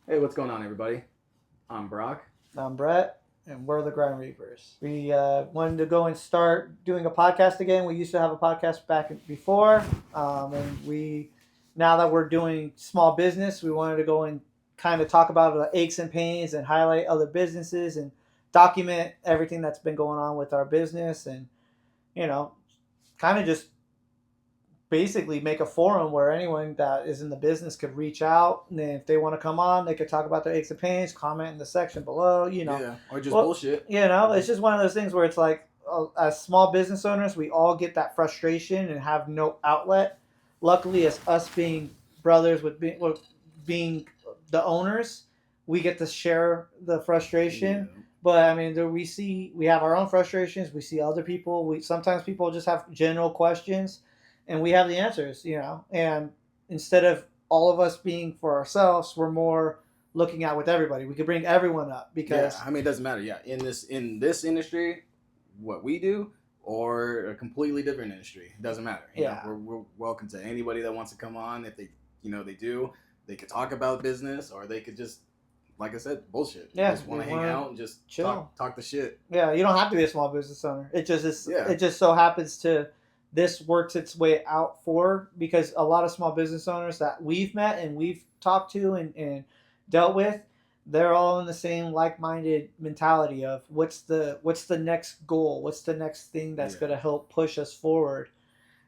Hey, what's going on, everybody? I'm Brock. I'm Brett, and we're the Grime Reapers. We wanted to go and start doing a podcast again. We used to have a podcast before, and now that we're doing small business, we wanted to go and kind of talk about the aches and pains and highlight other businesses and document everything that's been going on with our business, and you know, kind of just basically make a forum where anyone that is in the business could reach out, and then if they want to come on, they could talk about their aches and pains, comment in the section below. Yeah, or just bullshit. It's just one of those things where it's like, as small business owners, we all get that frustration and have no outlet. Luckily, as us being brothers with being the owners, we get to share the frustration. Yeah. But I mean, we have our own frustrations. We see other people. We sometimes people just have general questions, and we have the answers. And instead of all of us being for ourselves, we're more looking at with everybody. We could bring everyone up because Yeah, I mean, it doesn't matter. Yeah, in this industry, what we do, or a completely different industry, it doesn't matter. We're welcome to anybody that wants to come on. If they do, they could talk about business, or they could just, like I said, bullshit. Yeah, just want to hang out and just chill. talk the shit. Yeah, you don't have to be a small business owner. It just is. Yeah. It just so happens to this works its way out for, because a lot of small business owners that we've met and we've talked to and dealt with, they're all in the same like-minded mentality of what's the next goal, what's the next thing that's going to help push us forward.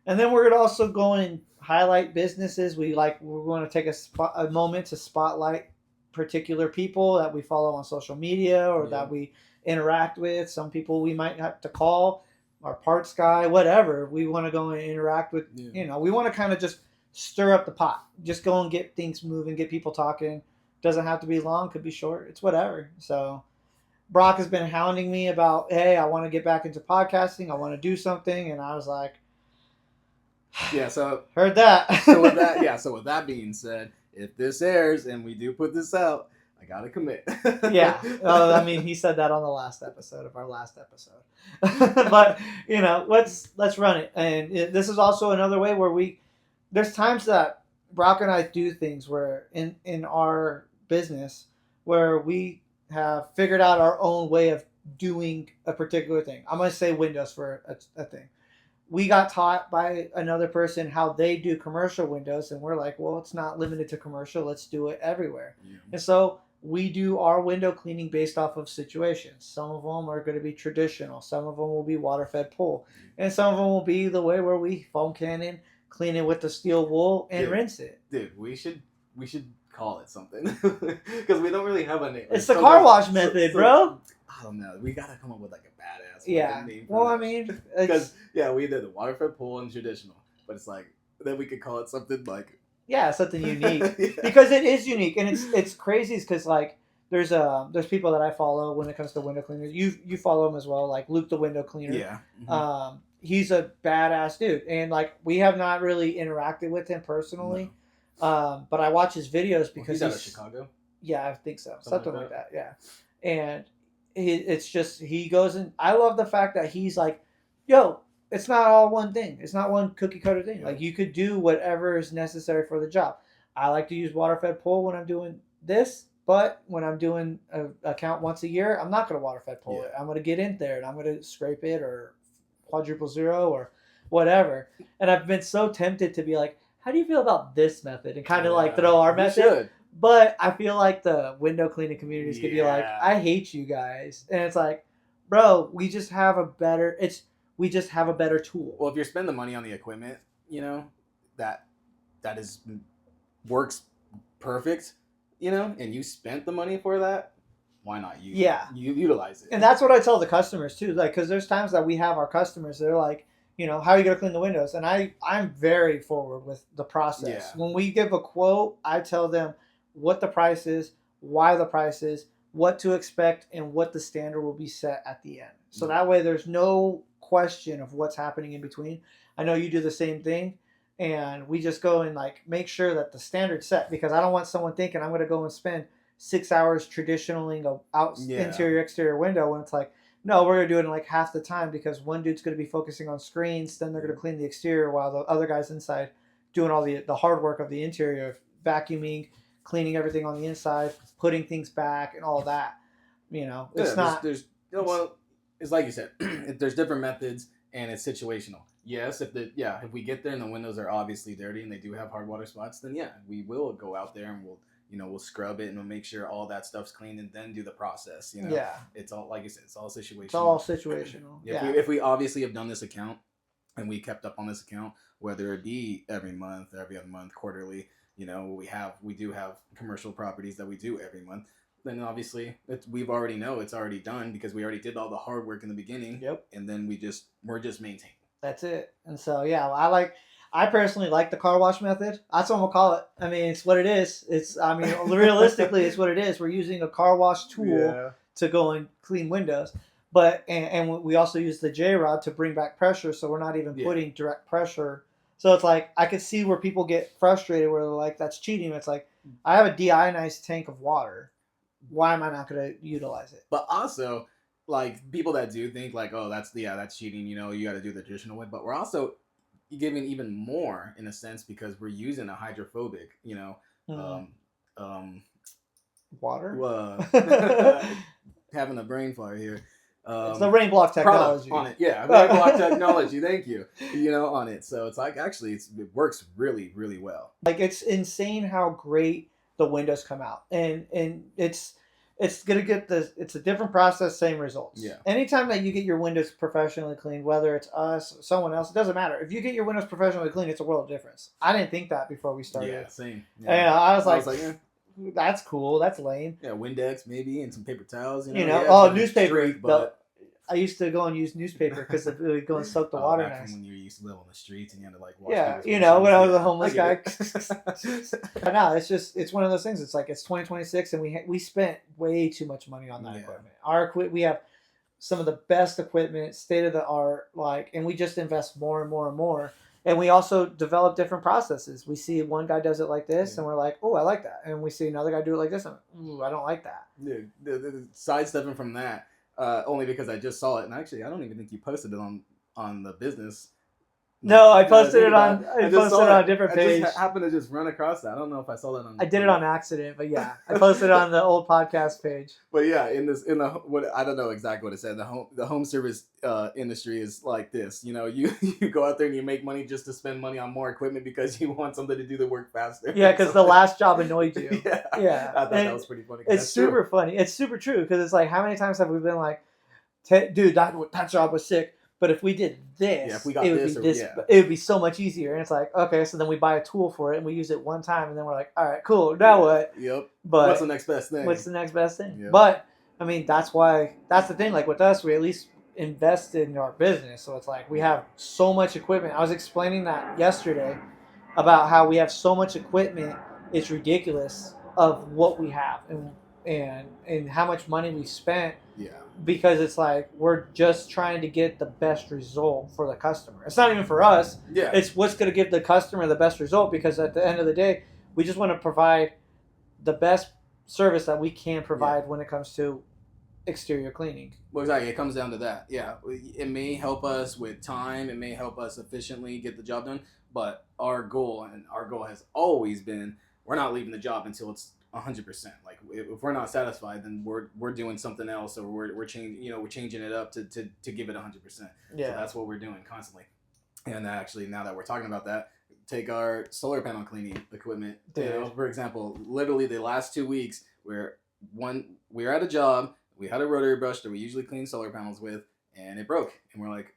And then we're going to also go and highlight businesses. We're going to take a moment to spotlight particular people that we follow on social media or that we interact with. Some people we might have to call our parts guy, whatever. We want to go and interact with. We want to kind of just stir up the pot, just go and get things moving, get people talking. Doesn't have to be long, could be short. It's whatever. So Brock has been hounding me about, hey, I want to get back into podcasting. I want to do something. And I was like, yeah, so heard that. so with that being said, if this airs and we do put this out, I gotta commit. Yeah. I mean, he said that on the last episode of our last episode. But let's run it. And this is also another way where there's times that Brock and I do things where in our business where we have figured out our own way of doing a particular thing. I'm going to say Windows for a thing. We got taught by another person how they do commercial windows, and we're like, well, it's not limited to commercial. Let's do it everywhere. Yeah. And so we do our window cleaning based off of situations. Some of them are going to be traditional. Some of them will be water-fed pull. And some of them will be the way where we foam cannon, clean it with the steel wool, and rinse it. Dude, we should call it something. Because we don't really have a name. It's the car wash method, bro. I don't know. We gotta come up with like a badass name. Well, I mean, because we did the water-fed pull and traditional, but it's like then we could call it something like something unique because it is unique, and it's crazy because like there's people that I follow when it comes to window cleaners. You follow him as well, like Luke the window cleaner. Yeah. Mm-hmm. He's a badass dude, and like we have not really interacted with him personally, but I watch his videos because he's out of Chicago. Yeah, I think so, something like that. Yeah, and it's just he goes and I love the fact that he's like, yo, it's not all one thing. It's not one cookie cutter thing. Yeah. Like you could do whatever is necessary for the job. I like to use water fed pull when I'm doing this, but when I'm doing an account once a year, I'm not going to water fed pull it. I'm going to get in there and I'm going to scrape it or quadruple zero or whatever. And I've been so tempted to be like, how do you feel about this method? And kind of like throw our method. Should. But I feel like the window cleaning communities could be like, I hate you guys. And it's like, bro, we just have a better tool. Well, if you're spending the money on the equipment, that works perfect, and you spent the money for that, why not you utilize it? And that's what I tell the customers too. Like, because there's times that we have our customers, they're like, how are you going to clean the windows? And I'm very forward with the process. Yeah. When we give a quote, I tell them what the price is, why the price is, what to expect, and what the standard will be set at the end. So that way there's no question of what's happening in between. I know you do the same thing, and we just go and like make sure that the standard's set, because I don't want someone thinking I'm going to go and spend 6 hours traditionally interior exterior window when it's like, no, we're going to do it in like half the time, because one dude's going to be focusing on screens, then they're going to clean the exterior while the other guy's inside doing all the hard work of the interior, vacuuming, cleaning everything on the inside, putting things back, and all that. It's not. There's well, it's like you said, there's different methods, and it's situational. Yes, if we get there and the windows are obviously dirty and they do have hard water spots, then yeah, we will go out there and we'll scrub it and we'll make sure all that stuff's clean and then do the process. Yeah, it's all, like you said, it's all situational. It's all situational. If we obviously have done this account and we kept up on this account, whether it be every month, every other month, quarterly, we do have commercial properties that we do every month. Then obviously we've already know it's already done because we already did all the hard work in the beginning. Yep. And then we're just maintaining. That's it. And so I personally like the car wash method. That's what we'll call it. I mean, it's what it is. Realistically, it's what it is. We're using a car wash tool to go and clean windows. But and we also use the J-rod to bring back pressure, so we're not even putting direct pressure. So it's like I could see where people get frustrated where they're like, that's cheating. It's like, I have a deionized tank of water. Why am I not going to utilize it? But also, like, people that do think like, oh, that's cheating, you got to do the traditional way. But we're also giving even more in a sense because we're using a hydrophobic, water. Having a brain fire here. It's the rain block technology on it. Yeah, rain block technology. Thank you. On it. So it's like actually it works really, really well. Like, it's insane how great the windows come out, and it's gonna get it's a different process, same results. Yeah. Anytime that you get your windows professionally cleaned, whether it's us, someone else, it doesn't matter. If you get your windows professionally cleaned, it's a world of difference. I didn't think that before we started. Yeah, same. Yeah. And I was like that's cool. That's lame. Yeah, Windex maybe and some paper towels. Newspaper. Street, but I used to go and use newspaper because it would go and soak the water nice. When you used to live on the streets and you had to like wash. Yeah, when I was a homeless guy. No, it's one of those things. It's like it's 2026 and we spent way too much money on that equipment. We have some of the best equipment, state of the art, and we just invest more and more and more. And we also develop different processes. We see one guy does it like this, and we're like, "Oh, I like that." And we see another guy do it like this, and I don't like that. Dude, the sidestepping from that. Only because I just saw it, and actually, I don't even think you posted it on the business. No, I posted it on. I posted it on a different page. I just happened to just run across that. I don't know if I saw that on. I did it on accident, but yeah, I posted it on the old podcast page. But yeah, I don't know exactly what it said. The home service industry is like this. You go out there and you make money just to spend money on more equipment because you want something to do the work faster. Yeah, because the last job annoyed you. Yeah. I thought that was pretty funny. It's super funny. It's super true because it's like, how many times have we been like, dude, that job was sick. But if we did this, if we got it would be so much easier. And it's like, okay, so then we buy a tool for it and we use it one time, and then we're like, all right, cool. Now what? Yep. But what's the next best thing? Yep. But I mean, that's the thing. Like with us, we at least invested in our business, so it's like we have so much equipment. I was explaining that yesterday about how we have so much equipment. It's ridiculous of what we have and how much money we spent. Yeah. Because it's like we're just trying to get the best result for the customer. It's not even for us. Yeah. It's what's going to give the customer the best result, because at the end of the day, we just want to provide the best service that we can provide when it comes to exterior cleaning. Well, exactly. It comes down to that. Yeah. It may help us with time. It may help us efficiently get the job done. But our goal has always been, we're not leaving the job until it's 100%. Like if we're not satisfied, then we're doing something else, or we're changing it up to give it 100%. Yeah. So that's what we're doing constantly. And actually, now that we're talking about that, take our solar panel cleaning equipment. Dude. For example, literally the last 2 weeks, we were at a job, we had a rotary brush that we usually clean solar panels with, and it broke, and we're like,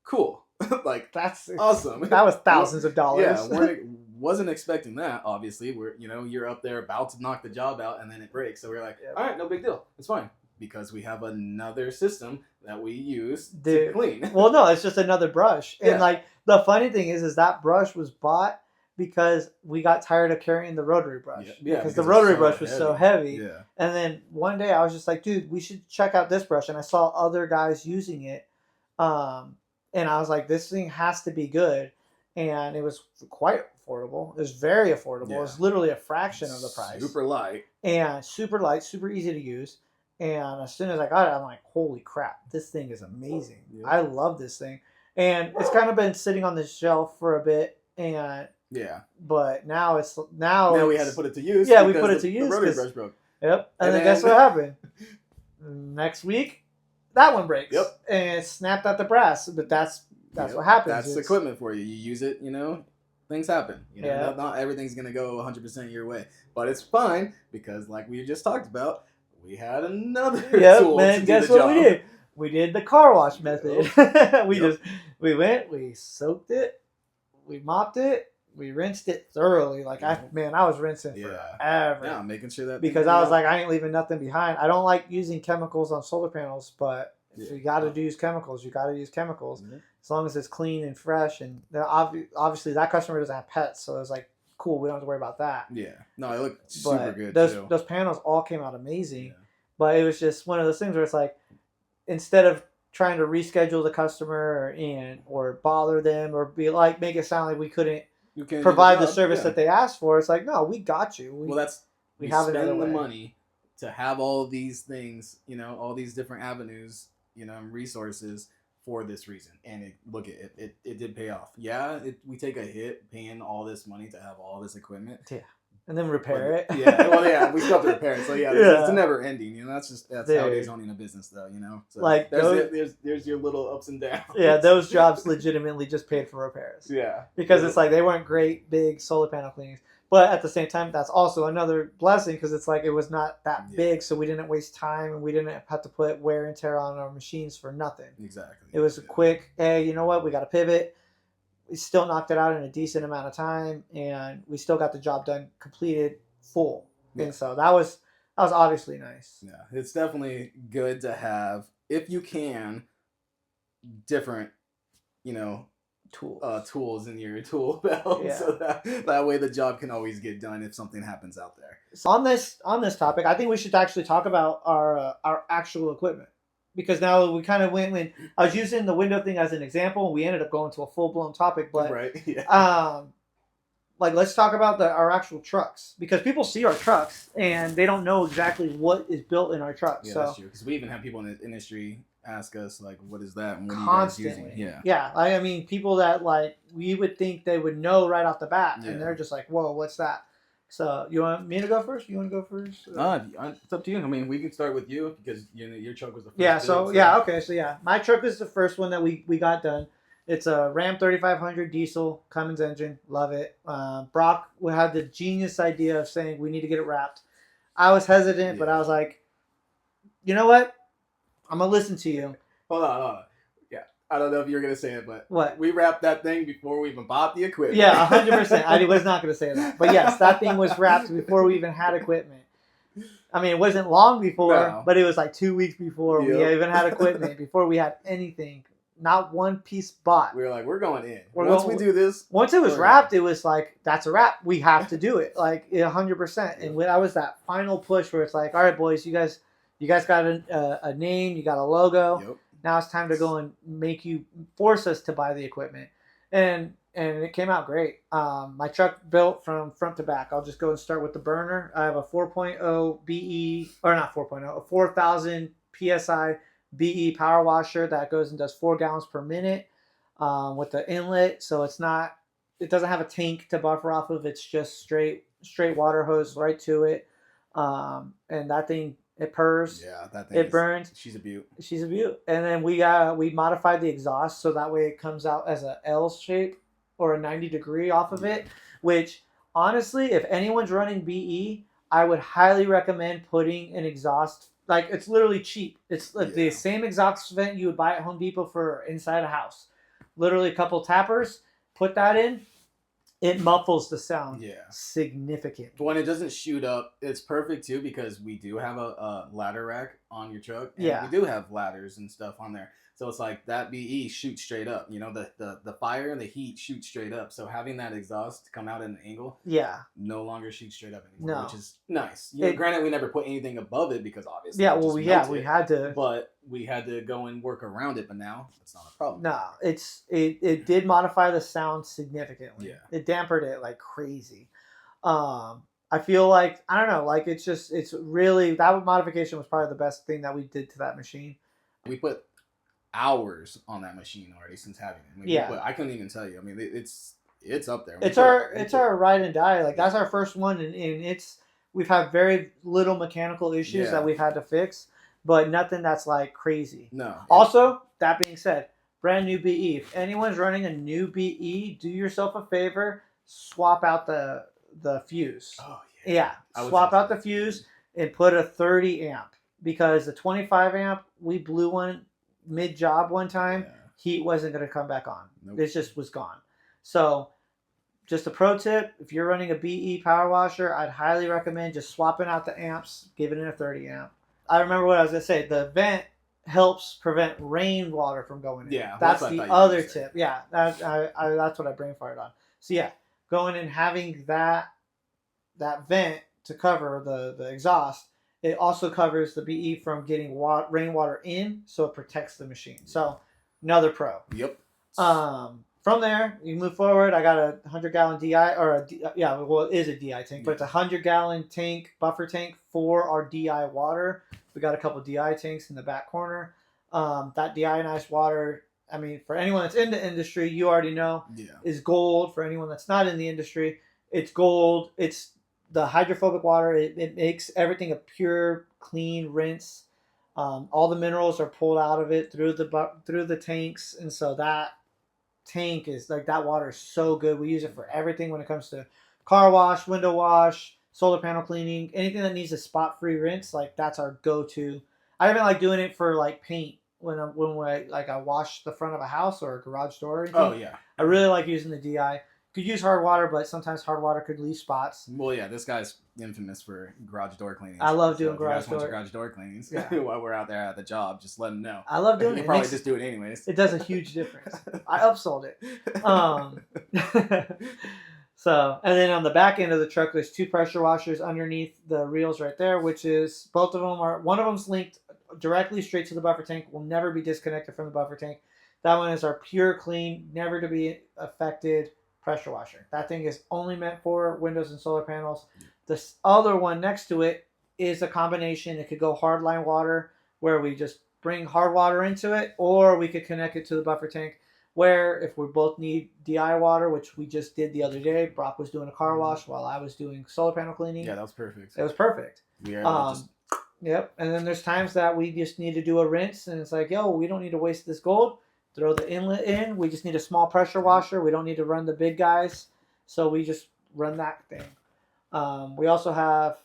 cool. Like, that's awesome. That was thousands of dollars. Yeah, wasn't expecting that. Obviously, you're up there about to knock the job out, and then it breaks. So we're like, all right, no big deal, it's fine, because we have another system that we use to clean. Well, no, it's just another brush, and like the funny thing is that brush was bought because we got tired of carrying the rotary brush. Because the rotary brush was so heavy. Yeah. And then one day I was just like, dude, we should check out this brush, and I saw other guys using it. And I was like, this thing has to be good. And it was quite affordable. It was very affordable. It was literally a fraction of the price. Super light. And super light, super easy to use. And as soon as I got it, I'm like, holy crap, this thing is amazing. Yeah. I love this thing. And it's kind of been sitting on the shelf for a bit. And Yeah. But now we had to put it to use. Yeah, we put it to use. The rotary brush broke. Yep. And then guess what happened? Next week, that one breaks. Yep. And it snapped at the brass. But that's what happens. That's equipment for you. You use it, things happen. Not everything's going to go 100% your way. But it's fine because, like we just talked about, we had another tool man, to guess do the what job. we did? We did the car wash method. we went, we soaked it, we mopped it, we rinsed it thoroughly. Like I was rinsing forever. Yeah, making sure that because I was like, I ain't leaving nothing behind. I don't like using chemicals on solar panels, but if you got to use chemicals, you got to use chemicals. Mm-hmm. As long as it's clean and fresh, and obviously that customer doesn't have pets, so it's like cool. We don't have to worry about that. Yeah, no, it looked super good. Those panels all came out amazing, but it was just one of those things where it's like, instead of trying to reschedule the customer or bother them or be like make it sound like we couldn't provide the service that they asked for, it's like, no, we got you. We have spend the money to have all of these things, all these different avenues, and resources for this reason. And it did pay off. Yeah, we take a hit paying all this money to have all this equipment. Yeah. And then repair it. We still have to repair it. So it's never ending. That's how it is owning a business, though. So like there's your little ups and downs. Yeah, those jobs legitimately just paid for repairs. Yeah, because it's like they weren't great big solar panel cleanings, but at the same time, that's also another blessing because it's like it was not that big, so we didn't waste time and we didn't have to put wear and tear on our machines for nothing. Exactly. It was a quick, hey, you know what? We got to pivot. We still knocked it out in a decent amount of time, and we still got the job done, completed, full. Yeah. And so that was obviously nice. Yeah, it's definitely good to have, if you can, different, tools in your tool belt, so that way the job can always get done if something happens out there. So on this topic, I think we should actually talk about our actual equipment. Because now we kind of went when I was using the window thing as an example, and we ended up going to a full blown topic. But let's talk about our actual trucks, because people see our trucks and they don't know exactly what is built in our trucks. Yeah, so that's true. Because we even have people in the industry ask us like, "What is that? And what constantly. Are you guys using?" Yeah. I mean, people that we would think they would know right off the bat, and they're just like, "Whoa, what's that?" So you want me to go first? You want to go first? It's up to you. I mean, we can start with you because your truck was the first. Yeah. Okay. So my truck is the first one that we got done. It's a Ram 3500 diesel Cummins engine. Love it. Brock had the genius idea of saying we need to get it wrapped. I was hesitant, but I was like, you know what? I'm gonna listen to you. Hold on. I don't know if you're going to say it, but what? We wrapped that thing before we even bought the equipment. Yeah, 100%. I was not going to say that. But yes, that thing was wrapped before we even had equipment. I mean, it wasn't long before, but it was like 2 weeks before we even had equipment, before we had anything. Not one piece bought. We were like, we're going in. Once we do this. Once it was wrapped, it was like, that's a wrap. We have to do it. Like 100%. And when I was that final push where it's like, all right, boys, you guys got a name, you got a logo. Yep. Now it's time to go and force us to buy the equipment. And it came out great. My truck built from front to back. I'll just go and start with the burner. I have a 4.0 BE, or not 4.0, a 4,000 PSI BE power washer that goes and does 4 gallons per minute with the inlet. So it doesn't have a tank to buffer off of. It's just straight water hose right to it. And that thing, it purrs. Yeah, that thing. It burns. She's a beaut. And then we modified the exhaust so that way it comes out as a L shape or a 90 degree off of it. Which honestly, if anyone's running BE, I would highly recommend putting an exhaust. Like, it's literally cheap. It's the same exhaust vent you would buy at Home Depot for inside a house. Literally a couple tappers. Put that in. It muffles the sound significantly. When it doesn't shoot up, it's perfect too because we do have a ladder rack on your truck. And we do have ladders and stuff on there. So it's like that BE shoots straight up. The fire and the heat shoot straight up. So having that exhaust come out at an angle no longer shoots straight up anymore, which is nice. Granted, we never put anything above it because obviously we had to. But we had to go and work around it. But now it's not a problem. No, it did modify the sound significantly. Yeah. It dampened it like crazy. I feel like, I don't know, like it's really, that modification was probably the best thing that we did to that machine. We put hours on that machine already since having it. I couldn't even tell you. I mean, it's it's up there. It's our ride and die. Like that's our first one, and we've had very little mechanical issues that we've had to fix, but nothing that's like crazy. No. Also, that being said, brand new BE. If anyone's running a new BE, do yourself a favor, swap out the fuse. Oh yeah. Swap out the fuse and put a 30 amp, because the 25 amp, we blew one mid job one time. Yeah. Heat wasn't going to come back on. Nope. It just was gone. So just a pro tip, if you're running a BE power washer, I'd highly recommend just swapping out the amps, giving it a 30 amp. I remember what I was going to say. The vent helps prevent rainwater from going in. Yeah, that's the other tip. Yeah, that's what I brain farted on. So yeah, going and having that vent to cover the exhaust, it also covers the BE from getting rainwater in, so it protects the machine. So another pro. Yep. From there, you move forward. I got a 100-gallon DI, it is a DI tank, but it's a 100-gallon tank, buffer tank for our DI water. We got a couple DI tanks in the back corner. That deionized water, I mean, for anyone that's in the industry, you already know, is gold. For anyone that's not in the industry, it's gold. It's the hydrophobic water. It makes everything a pure, clean rinse. All the minerals are pulled out of it through the tanks, and so that tank is like, that water is so good. We use it for everything when it comes to car wash, window wash, solar panel cleaning, anything that needs a spot-free rinse. Like that's our go-to. I even like doing it for like paint when I wash the front of a house or a garage door or anything. Oh yeah, I really like using the DI. Could use hard water, but sometimes hard water could leave spots. Well, yeah, this guy's infamous for garage door cleanings. I love doing garage door cleanings. Yeah. While we're out there at the job, just let him know. I love doing it. You probably just do it anyways. It does a huge difference. I upsold it. So, and then on the back end of the truck, there's 2 pressure washers underneath the reels right there, which is, both of them are, one of them's linked directly straight to the buffer tank, will never be disconnected from the buffer tank. That one is our pure, clean, never to be affected pressure washer. That thing is only meant for windows and solar panels. This other one next to it is a combination. It could go hardline water, where we just bring hard water into it, or we could connect it to the buffer tank, where if we both need DI water, which we just did the other day, Brock was doing a car wash while I was doing solar panel cleaning. Yeah, that was perfect. It was perfect. Yep. And then there's times that we just need to do a rinse, and it's like, yo, we don't need to waste this gold. Throw the inlet in. We just need a small pressure washer. We don't need to run the big guys. So we just run that thing. We also have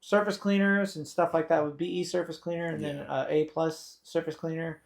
surface cleaners and stuff like that with BE surface cleaner, and then A+ surface cleaner.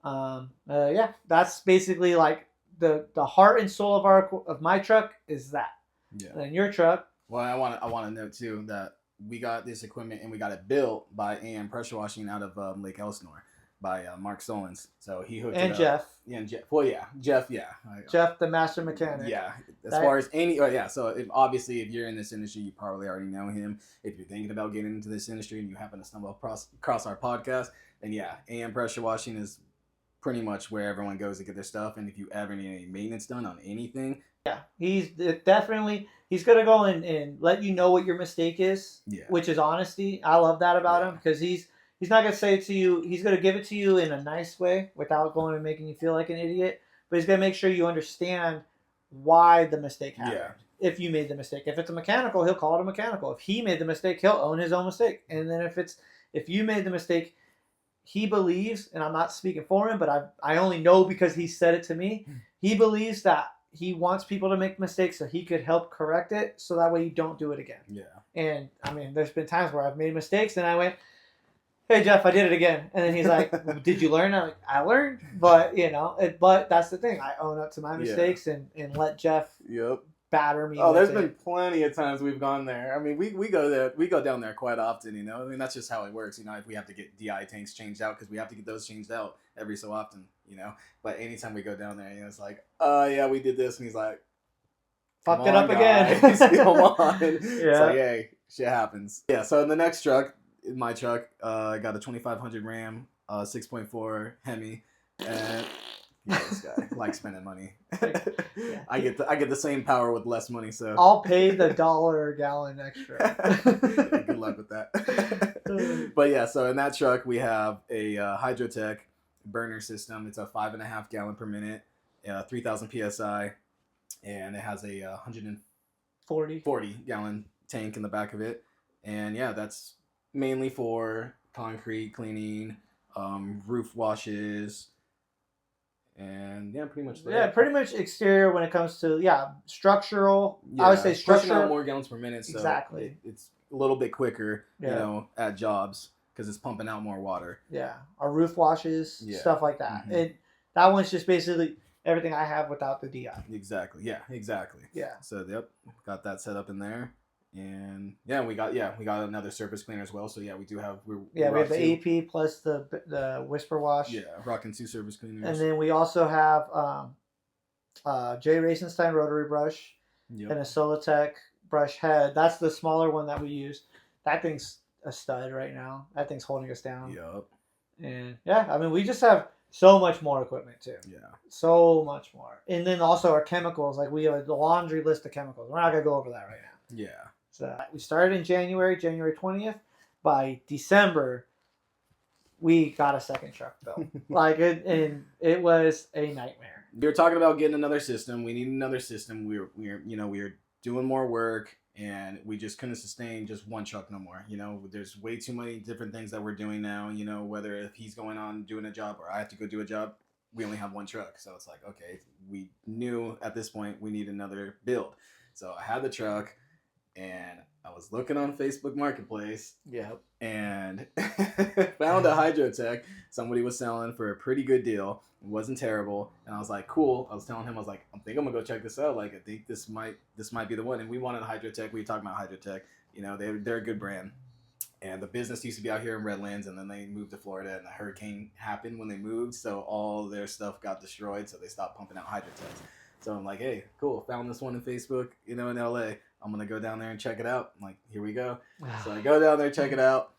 That's basically like the heart and soul of my truck is that. Yeah. And then your truck. Well, I want to note too that we got this equipment and we got it built by AM Pressure Washing out of Lake Elsinore. By Mark Solons. So he hooked it up. Jeff. Yeah, and Jeff. Well, yeah. Jeff, yeah. Jeff, the master mechanic. Yeah. Far as any... So obviously, if you're in this industry, you probably already know him. If you're thinking about getting into this industry and you happen to stumble across our podcast, then yeah, AM Pressure Washing is pretty much where everyone goes to get their stuff. And if you ever need any maintenance done on anything... Yeah, he's going to go and let you know what your mistake is, which is honesty. I love that about him, because he's not going to say it to you. He's going to give it to you in a nice way without going and making you feel like an idiot. But he's going to make sure you understand why the mistake happened. Yeah. If you made the mistake. If it's a mechanical, he'll call it a mechanical. If he made the mistake, he'll own his own mistake. And then if you made the mistake, he believes, and I'm not speaking for him, but I only know because he said it to me, he believes that he wants people to make mistakes so he could help correct it, so that way you don't do it again. Yeah. And, I mean, there's been times where I've made mistakes, and I went, hey, Jeff, I did it again. And then he's like, did you learn? I'm like, I learned. But, but that's the thing. I own up to my mistakes and let Jeff batter me. Oh, there's been plenty of times we've gone there. I mean, we go down there quite often, I mean, that's just how it works. If we have to get DI tanks changed out, because we have to get those changed out every so often, But anytime we go down there, it's like, yeah, we did this. And he's like, fucked it up again. Come on. It's like, hey, shit happens. Yeah, so in the next truck, in my truck, I got a 2500 Ram, 6.4 Hemi, and this guy likes spending money. I get the same power with less money, so I'll pay the $1 a gallon extra. Good luck with that. But yeah, so in that truck we have a Hydrotech burner system. It's a 5.5 gallon per minute, 3000 psi. and it has a 140 gallon tank in the back of it. And yeah, that's mainly for concrete cleaning, roof washes, and yeah, pretty much that. Yeah, pretty much exterior when it comes to structural. Yeah, I would say pushing out structure. more gallons per minute, so Exactly. it's a little bit quicker, at jobs because it's pumping out more water. Yeah, our roof washes, stuff like that. Mm-hmm. That one's just basically everything I have without the DI. Exactly. Yeah. Exactly. Yeah. So yep, got that set up in there, and yeah, we got another surface cleaner as well. So yeah, we do have we have the AP plus the Whisper Wash. Yeah, rocking 2 surface cleaners, and then we also have J. Racenstein rotary brush and a Solotech brush head. That's the smaller one that we use. That thing's a stud right now. That thing's holding us down. Yep. And yeah, I mean, we just have so much more equipment too. Yeah. So much more. And then also our chemicals. Like we have a laundry list of chemicals. We're not going to go over that right now. Yeah. So we started in January 20th. By December, we got a second truck built. And it was a nightmare. We were talking about getting another system. We need another system. We were doing more work, and we just couldn't sustain just one truck no more. There's way too many different things that we're doing now. Whether if he's going on doing a job or I have to go do a job, we only have one truck. So it's like, okay, we knew at this point we need another build. So I had the truck, and I was looking on Facebook Marketplace. Yep. And found a Hydrotech somebody was selling for a pretty good deal. It wasn't terrible, and I was like, cool. I was telling him, I was like, I think I'm gonna go check this out. Like, I think this might be the one. And we wanted a Hydrotech. We were talking about Hydrotech. They're a good brand. And the business used to be out here in Redlands, and then they moved to Florida, and a hurricane happened when they moved, so all their stuff got destroyed, so they stopped pumping out Hydrotechs. So I'm like, hey, cool, found this one in Facebook, in LA. I'm going to go down there and check it out. I'm like, here we go. So I go down there, check it out.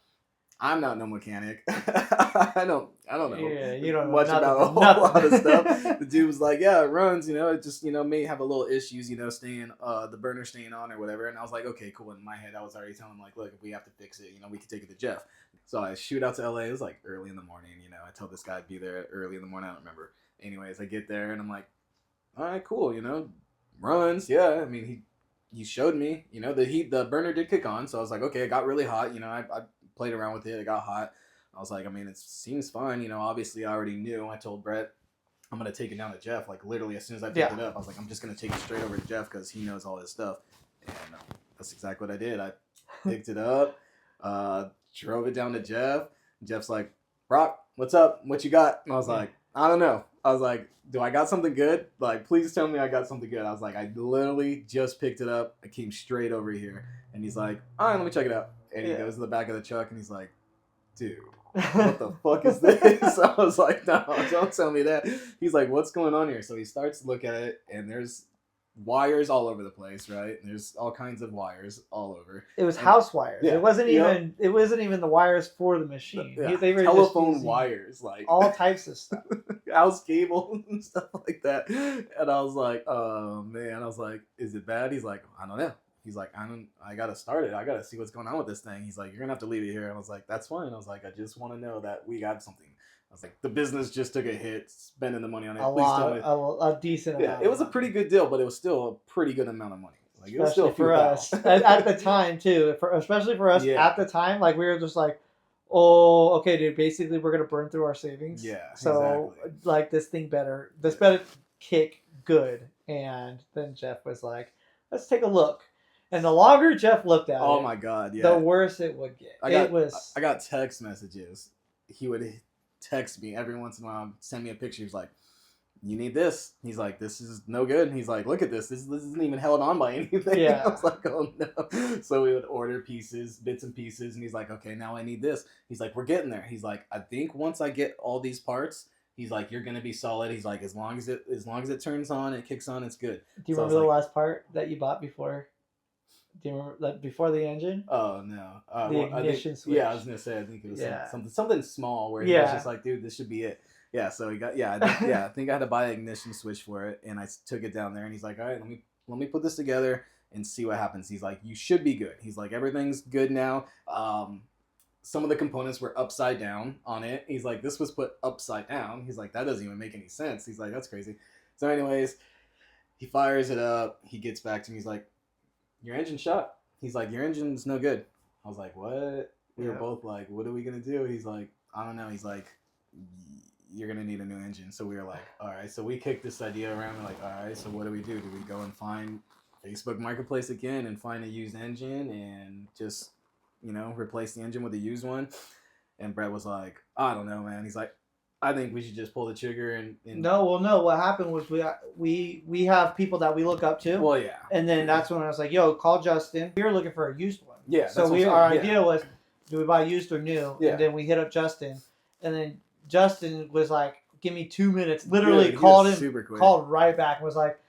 I'm not no mechanic. I don't know. Yeah, you don't know much about a whole lot of stuff. The dude was like, yeah, it runs, it just, may have a little issues, staying, the burner staying on or whatever. And I was like, okay, cool. In my head, I was already telling him, like, look, if we have to fix it, we could take it to Jeff. So I shoot out to LA. It was like early in the morning, I told this guy I'd be there early in the morning. I don't remember. Anyways, I get there and I'm like, all right, cool, runs. Yeah. I mean, he showed me, the burner did kick on. So I was like, okay, it got really hot. I played around with it. It got hot. I was like, I mean, it seems fine. Obviously I already knew. I told Brett, I'm going to take it down to Jeff. Like literally as soon as I picked it up, I was like, I'm just going to take it straight over to Jeff because he knows all his stuff. And that's exactly what I did. I picked it up, drove it down to Jeff. Jeff's like, Brock, what's up? What you got? And I was like, I don't know. I was like, do I got something good? Like, please tell me I got something good. I was like, I literally just picked it up. I came straight over here. And he's like, all right, let me check it out. And he goes to the back of the truck and he's like, dude, what the fuck is this? I was like, no, don't tell me that. He's like, what's going on here? So he starts to look at it, and there's wires all over the place, right? There's all kinds of wires all over. It was house wires. Yeah, it wasn't even the wires for the machine. Yeah. They were telephone wires, like all types of stuff. House cable and stuff like that. And I was like, oh man. I was like, is it bad? He's like, I don't know. He's like, I gotta start it. I gotta see what's going on with this thing. He's like, you're gonna have to leave it here. And I was like, that's fine. I was like, I just want to know that we got something. I was like, the business just took a hit, spending the money on it. A decent amount. Yeah, it was a pretty good deal, but it was still a pretty good amount of money. Like, it was still for us at the time too. Especially for us at the time, like we were just like, oh, okay, dude. Basically, we're gonna burn through our savings. Yeah. So exactly. Like this better kick good. And then Jeff was like, let's take a look. And the longer Jeff looked at it, my god, yeah, the worse it would get. I got text messages. He would text me every once in a while, send me a picture. He's like, you need this. He's like, this is no good. And he's like, look at this. This isn't even held on by anything. Yeah. I was like, oh no. So we would order bits and pieces. And he's like, okay, now I need this. He's like, we're getting there. He's like, I think once I get all these parts, he's like, you're gonna be solid. He's like, as long as it turns on, it kicks on, it's good. Do you remember the last part that you bought before? Do you remember like before the engine? Oh no, the ignition switch. Yeah, I was gonna say I think it was something small where he was just like, dude, this should be it. Yeah, so he got I think I had to buy an ignition switch for it, and I took it down there, and he's like, all right, let me put this together and see what happens. He's like, you should be good. He's like, everything's good now. Some of the components were upside down on it. He's like, this was put upside down. He's like, that doesn't even make any sense. He's like, that's crazy. So anyways, He fires it up. He gets back to me. He's like, "Your engine's shot." He's like, "Your engine's no good." I was like, "What?" We were both like, "What are we gonna do?" He's like, "I don't know." He's like, "You're gonna need a new engine." So we were like, "All right." So we kicked this idea around. We're like, "All right. So what do we do? Do we go and find Facebook Marketplace again and find a used engine and just, replace the engine with a used one?" And Brett was like, "I don't know, man." He's like, "I think we should just pull the trigger and No, well, no. What happened was we have people that we look up to. Well, yeah. And then that's when I was like, "Yo, call Justin." We were looking for a used one. Yeah. So our idea was, do we buy used or new? Yeah. And then we hit up Justin, and then Justin was like, "Give me 2 minutes." Literally called him, called right back, and was like,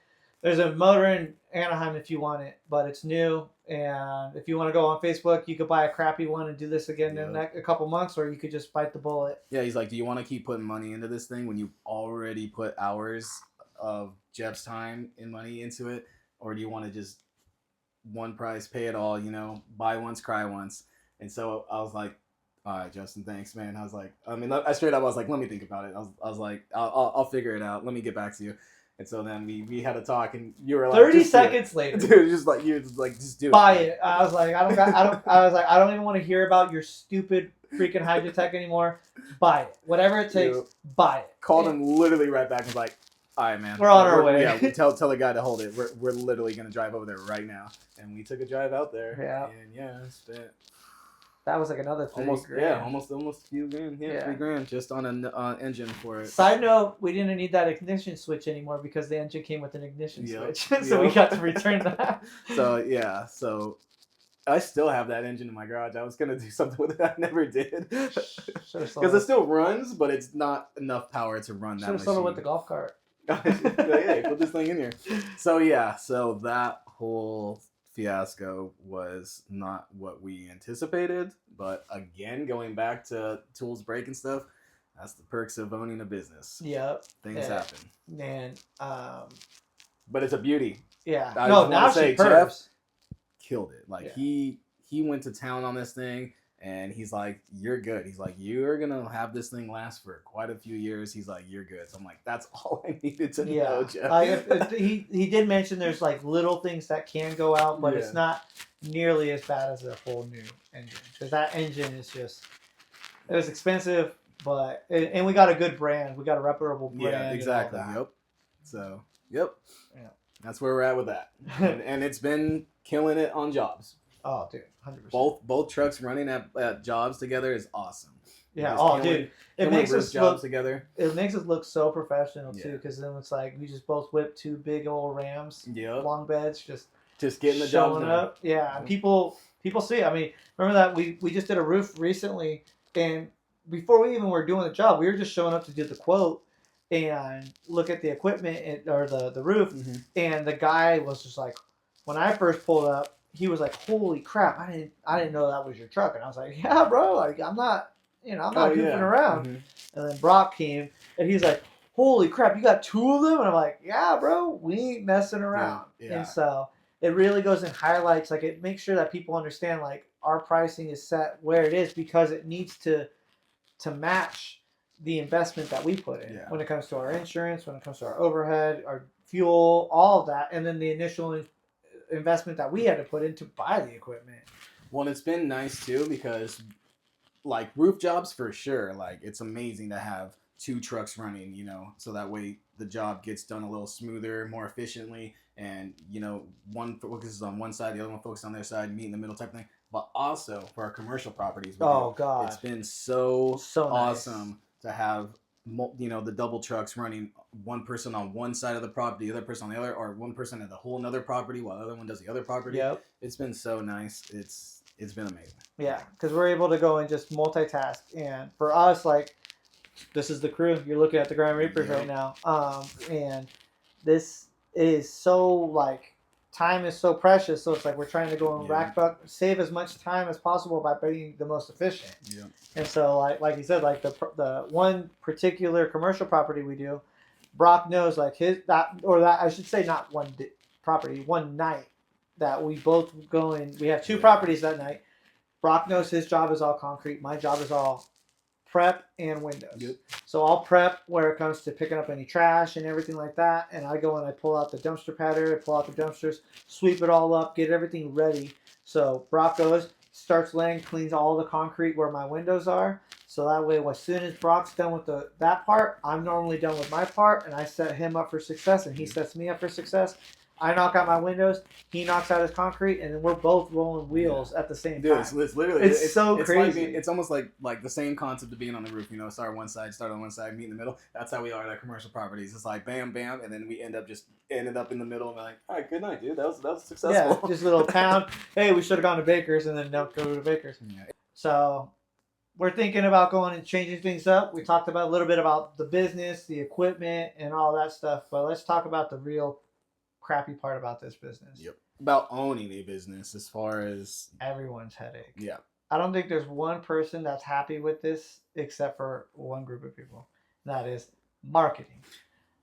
"There's a motor in Anaheim if you want it, but it's new. And if you want to go on Facebook, you could buy a crappy one and do this again in a couple months, or you could just bite the bullet." Yeah, he's like, "Do you want to keep putting money into this thing when you already put hours of Jeff's time and money into it? Or do you want to just one price, pay it all, buy once, cry once?" And so I was like, "All right, Justin, thanks, man." I was like, I straight up, I was like, "Let me think about it." I was like, I'll figure it out. Let me get back to you. And so then we had a talk, and you were like, 30 seconds later, dude, just do it. Buy it. I was like, I don't even want to hear about your stupid freaking Hydrotech anymore. Buy it. Whatever it takes, buy it. Called him literally right back and was like, "All right, man. We're on our way." Yeah, tell the guy to hold it. We're literally going to drive over there right now. And we took a drive out there. Yeah. And spent... That was like another $30 grand. Yeah, almost a few grand. Yeah, $3 just on an engine for it. Side note, we didn't need that ignition switch anymore because the engine came with an ignition switch. So we got to return that. So I still have that engine in my garage. I was going to do something with it. I never did. Because it still runs, but it's not enough power to run that machine. Should have sold it with the golf cart. Yeah, put this thing in here. So that whole fiasco was not what we anticipated, but again, going back to tools breaking stuff, that's the perks of owning a business. Yep. Things happen. Man, but it's a beauty. Yeah. Now she Jeff killed it. Like he went to town on this thing, and he's like, "You're good." He's like, "You're gonna have this thing last for quite a few years." He's like, "You're good." So I'm like, that's all I needed to know, Jeff. He did mention there's like little things that can go out, but it's not nearly as bad as a whole new engine, because that engine is just, it was expensive, but and we got a good brand. We got a reputable brand. Yeah, exactly. Yep. So that's where we're at with that, and it's been killing it on jobs. Oh, dude, 100%. Both trucks running at jobs together is awesome. Yeah. Dude, it makes us jobs together. It makes us look so professional too, because then it's like we just both whip 2 big old Rams, long beds, just getting the job done. Up. Yeah, and people see. I mean, remember that we just did a roof recently, and before we even were doing the job, we were just showing up to do the quote and look at the equipment or the roof, and the guy was just like, when I first pulled up, he was like, "Holy crap! I didn't know that was your truck." And I was like, "Yeah, bro. Like, I'm not goofing around." And then Brock came, and he's like, "Holy crap! You got 2 of them?" And I'm like, "Yeah, bro. We ain't messing around." Yeah. And so it really goes and highlights, like, it makes sure that people understand, like, our pricing is set where it is because it needs to match the investment that we put in when it comes to our insurance, when it comes to our overhead, our fuel, all of that, and then the initial investment that we had to put in to buy the equipment. Well, it's been nice too, because like roof jobs for sure, like it's amazing to have 2 trucks running, so that way the job gets done a little smoother, more efficiently, and one focuses on one side, the other one focuses on their side, meet in the middle type thing. But also for our commercial properties, God, it's been so awesome nice to have the double trucks running, one person on one side of the property, the other person on the other, or one person at the whole another property while the other one does the other property. Yep. It's been so nice. It's been amazing. Yeah, because we're able to go and just multitask. And for us, like, this is the crew. You're looking at the Grime Reapers right now. And this is so, like, time is so precious. So it's like we're trying to go and save as much time as possible by being the most efficient. Yeah. And so, like you said, like the one particular commercial property we do, Brock knows, like, I should say not one property, one night that we both go in. We have 2 properties that night. Brock knows his job is all concrete. My job is all prep and windows. Yep. So I'll prep where it comes to picking up any trash and everything like that. And I go and I pull out the dumpster padder, I pull out the dumpsters, sweep it all up, get everything ready. So Brock goes, starts laying, cleans all the concrete where my windows are. So that way, as soon as Brock's done with that part, I'm normally done with my part, and I set him up for success, and he sets me up for success. I knock out my windows, he knocks out his concrete, and then we're both rolling wheels at the same time. It's literally it's so crazy. It's almost like the same concept of being on the roof. You know, start on one side, meet in the middle. That's how we are at commercial properties. It's like bam, bam, and then we ended up in the middle, and we're like, all right, good night, dude. That was successful. Yeah, just a little town. Hey, we should have gone to Baker's, and then don't go to Baker's. Yeah. So we're thinking about going and changing things up. We talked about a little bit about the business, the equipment, and all that stuff. But let's talk about the real crappy part about this business. Yep. About owning a business as far as everyone's headache. Yeah. I don't think there's one person that's happy with this except for one group of people. That is marketing.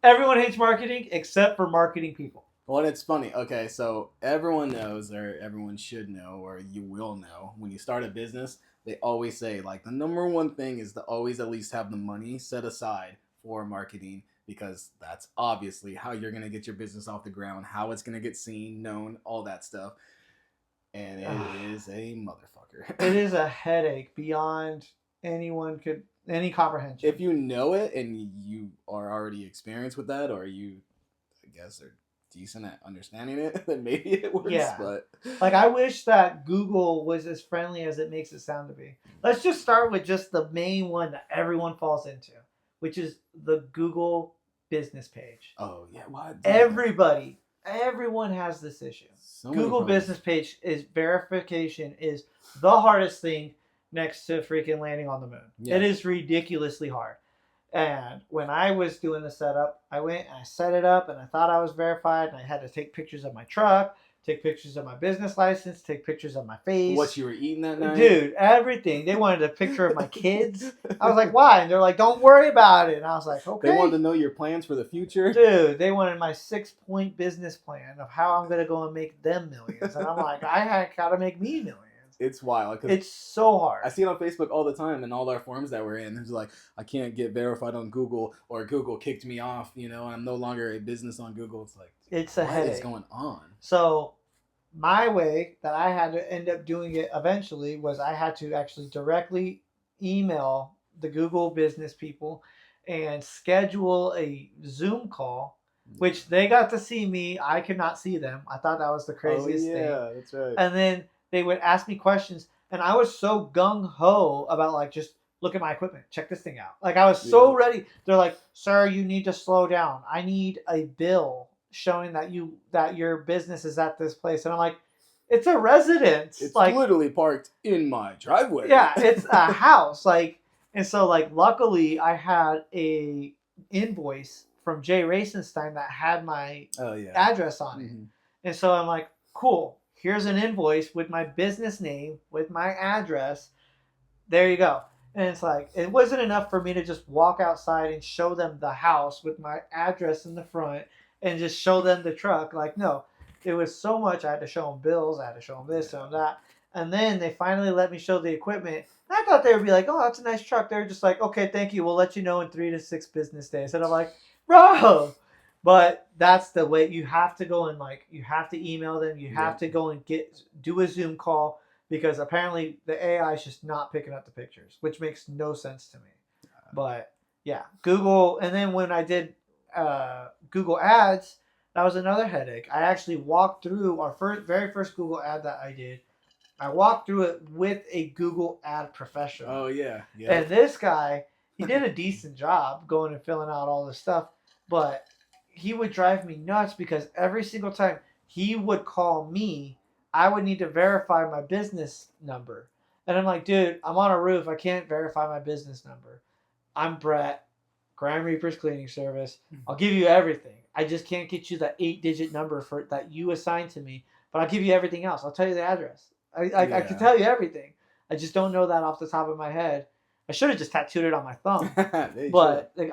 Everyone hates marketing except for marketing people. Well, it's funny. Okay, so everyone knows, or everyone should know, or you will know, when you start a business, they always say, like, the number one thing is to always at least have the money set aside for marketing, because that's obviously how you're going to get your business off the ground, how it's going to get seen, known, all that stuff. And it is a motherfucker. It is a headache beyond any comprehension. If you know it and you are already experienced with that, or you, I guess, are decent at understanding it, then maybe it works. Yeah. But like, I wish that Google was as friendly as it makes it sound to be. Let's just start with just the main one that everyone falls into, which is the Google business page. Oh yeah, why? Everyone has this issue. Google business page verification is the hardest thing next to freaking landing on the moon. Yeah. It is ridiculously hard. And when I was doing the setup, I went and I set it up, and I thought I was verified, and I had to take pictures of my truck, take pictures of my business license, take pictures of my face. What you were eating that night? Dude, everything. They wanted a picture of my kids. I was like, why? And they're like, don't worry about it. And I was like, okay. They wanted to know your plans for the future? Dude, they wanted my 6-point business plan of how I'm going to go and make them millions. And I'm like, I got to make me millions. It's wild. It's so hard. I see it on Facebook all the time, and all our forums that we're in. It's like, I can't get verified on Google, or Google kicked me off, and I'm no longer a business on Google. It's like, it's a headache. What is going on? So my way that I had to end up doing it eventually was I had to actually directly email the Google business people and schedule a Zoom call, which they got to see me. I could not see them. I thought that was the craziest thing. Yeah, that's right. And then they would ask me questions, and I was so gung-ho about, like, just look at my equipment, check this thing out. Like, I was so ready. They're like, sir, you need to slow down. I need a bill showing that your business is at this place. And I'm like, it's a residence. It's like, literally parked in my driveway. Yeah, it's a house. Like, and so, like, luckily I had a invoice from Jay Racenstein that had my address on it. And so I'm like, cool. Here's an invoice with my business name, with my address. There you go. And it's like, it wasn't enough for me to just walk outside and show them the house with my address in the front and just show them the truck. Like, no, it was so much. I had to show them bills. I had to show them this, show them that. And then they finally let me show the equipment. And I thought they would be like, oh, that's a nice truck. They're just like, okay, thank you. We'll let you know in 3 to 6 business days. And I'm like, bro. But that's the way. You have to go and, like, you have to email them. You have to go and do a Zoom call, because apparently the AI is just not picking up the pictures, which makes no sense to me. But yeah, Google. And then when I did Google Ads, that was another headache. I actually walked through our very first Google ad that I did. I walked through it with a Google ad professional. Oh yeah. And this guy, he did a decent job going and filling out all this stuff, but he would drive me nuts because every single time he would call me, I would need to verify my business number. And I'm like, dude, I'm on a roof. I can't verify my business number. I'm Brett, Grime Reapers Cleaning Service. I'll give you everything. I just can't get you the 8-digit number that you assigned to me, but I'll give you everything else. I'll tell you the address. I can tell you everything. I just don't know that off the top of my head. I should have just tattooed it on my thumb. But like,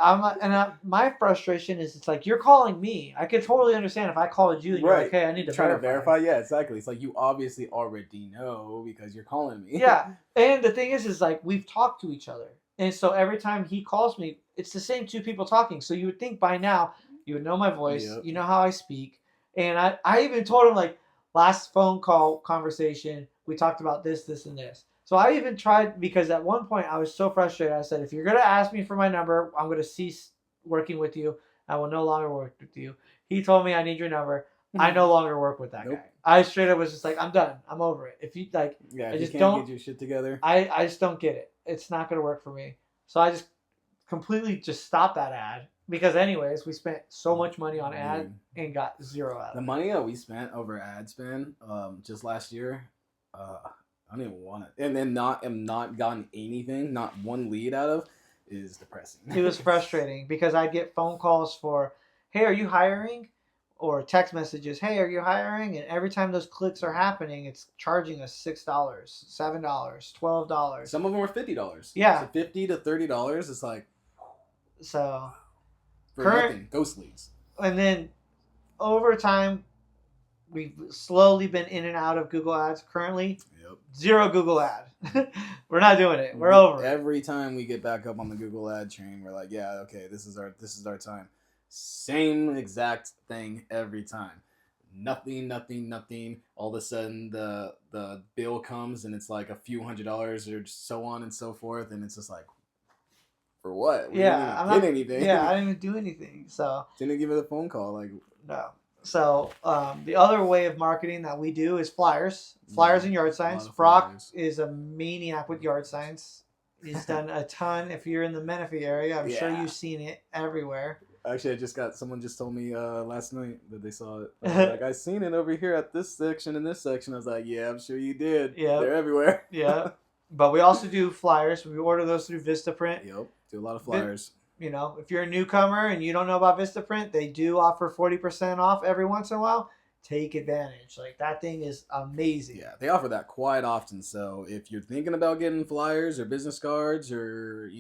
my frustration is, it's like, you're calling me. I could totally understand if I called you and you're like, hey, I need to try to verify. Yeah, exactly. It's like, you obviously already know because you're calling me. Yeah. And the thing is like, we've talked to each other. And so every time he calls me, it's the same two people talking. So you would think by now you would know my voice, Yep. you know how I speak. And I even told him, like, last phone call conversation, we talked about this, this, and this. So I even tried, because at one point I was so frustrated. I said, if you're going to ask me for my number, I'm going to cease working with you. I will no longer work with you. He told me, I need your number. I no longer work with that guy. I straight up was just like, I'm done. I'm over it. If you like, Yeah, I if just you can't don't get your shit together. I just don't get it. It's not going to work for me. So I just completely just stopped that ad, because anyways, we spent so much money on ad and got zero out of it. The money that we spent over ad spend just last year, I don't even want it. And then not gotten anything, not one lead out of, is depressing. It was frustrating because I'd get phone calls for, hey, are you hiring? Or text messages, hey, are you hiring? And every time those clicks are happening, it's charging us $6, $7, $12. Some of them are $50. Yeah. So $50 to $30 is like, so for nothing. Ghost leads. And then over time, we've slowly been in and out of Google Ads. Currently, zero Google Ad. We're not doing it. We're over it. Every time we get back up on the Google Ad train, we're like, yeah, okay, this is our time. Same exact thing every time. Nothing. All of a sudden, the bill comes and it's like a few $100s or so on and so forth, and it's just like, for what? We didn't even get anything. Yeah, I didn't even do anything. So didn't give it a phone call. Like, no. So the other way of marketing that we do is flyers and yard signs. Brock is a maniac with yard signs. He's done a ton. If you're in the Menifee area, I'm sure you've seen it everywhere. Actually, someone just told me last night that they saw it. Like, I seen it over here at this section and this section. I was like, yeah, I'm sure you did. Yeah, they're everywhere. Yeah, but we also do flyers. We order those through Vistaprint. Yep, do a lot of flyers. You know, if you're a newcomer and you don't know about Vistaprint, they do offer 40% off every once in a while. Take advantage. Like, that thing is amazing. Yeah, they offer that quite often. So if you're thinking about getting flyers or business cards or,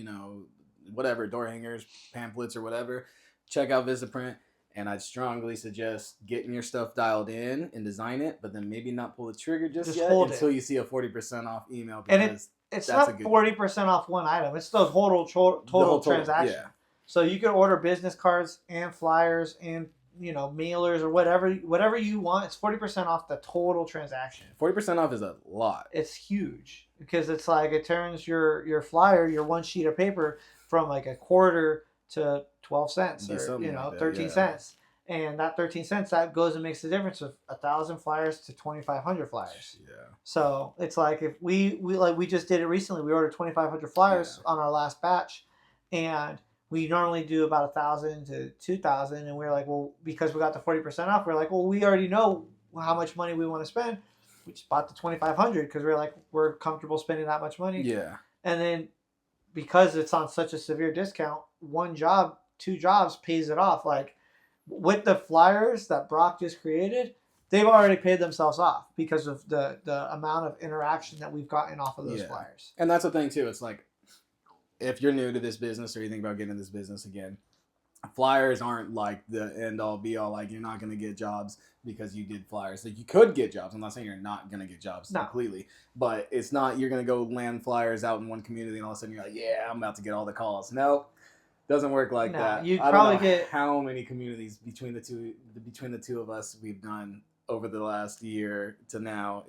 whatever, door hangers, pamphlets or whatever, check out Vistaprint. And I'd strongly suggest getting your stuff dialed in and design it, but then maybe not pull the trigger just yet until you see a 40% off email. Because it's not 40% off one item. It's the total transaction. Yeah. So you can order business cards and flyers and mailers or whatever you want. It's 40% off the total transaction. 40% off is a lot. It's huge because it's like it turns your flyer, your one sheet of paper, from like a quarter to 12 cents or 13 cents. And that 13 cents, that goes and makes the difference of 1,000 flyers to 2,500 flyers. Yeah. So it's like if we just did it recently. We ordered 2,500 flyers on our last batch, and we normally do about 1,000 to 2,000. And we're like, well, because we got the 40% off, we're like, well, we already know how much money we want to spend. We just bought the 2,500 because we're comfortable spending that much money. Yeah. And then because it's on such a severe discount, 1 job, 2 jobs pays it off. Like, with the flyers that Brock just created, they've already paid themselves off because of the amount of interaction that we've gotten off of those flyers. And that's the thing too. It's like, if you're new to this business or you think about getting into this business again, flyers aren't like the end all be all. Like, you're not going to get jobs because you did flyers. Like, you could get jobs. I'm not saying you're not going to get jobs completely, but it's not you're going to go land flyers out in one community and all of a sudden you're like, yeah, I'm about to get all the calls. No. Doesn't work like that. You probably get how many communities between the two of us we've done over the last year to now.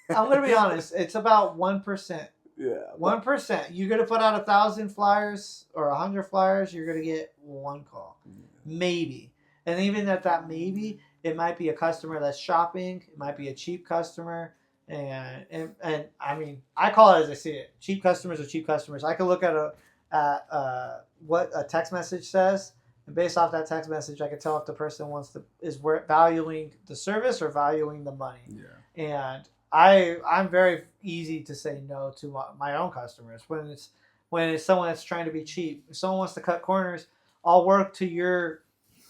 I'm gonna be honest. It's about 1%. Yeah, 1%. You're gonna put out 1,000 flyers or 100 flyers. You're gonna get 1 call, maybe. And even at that maybe, it might be a customer that's shopping. It might be a cheap customer. And I mean, I call it as I see it. Cheap customers are cheap customers. I can look at what a text message says, and based off that text message, I can tell if the person is valuing the service or valuing the money. Yeah. And I'm very easy to say no to my own customers when it's someone that's trying to be cheap. If someone wants to cut corners, I'll work to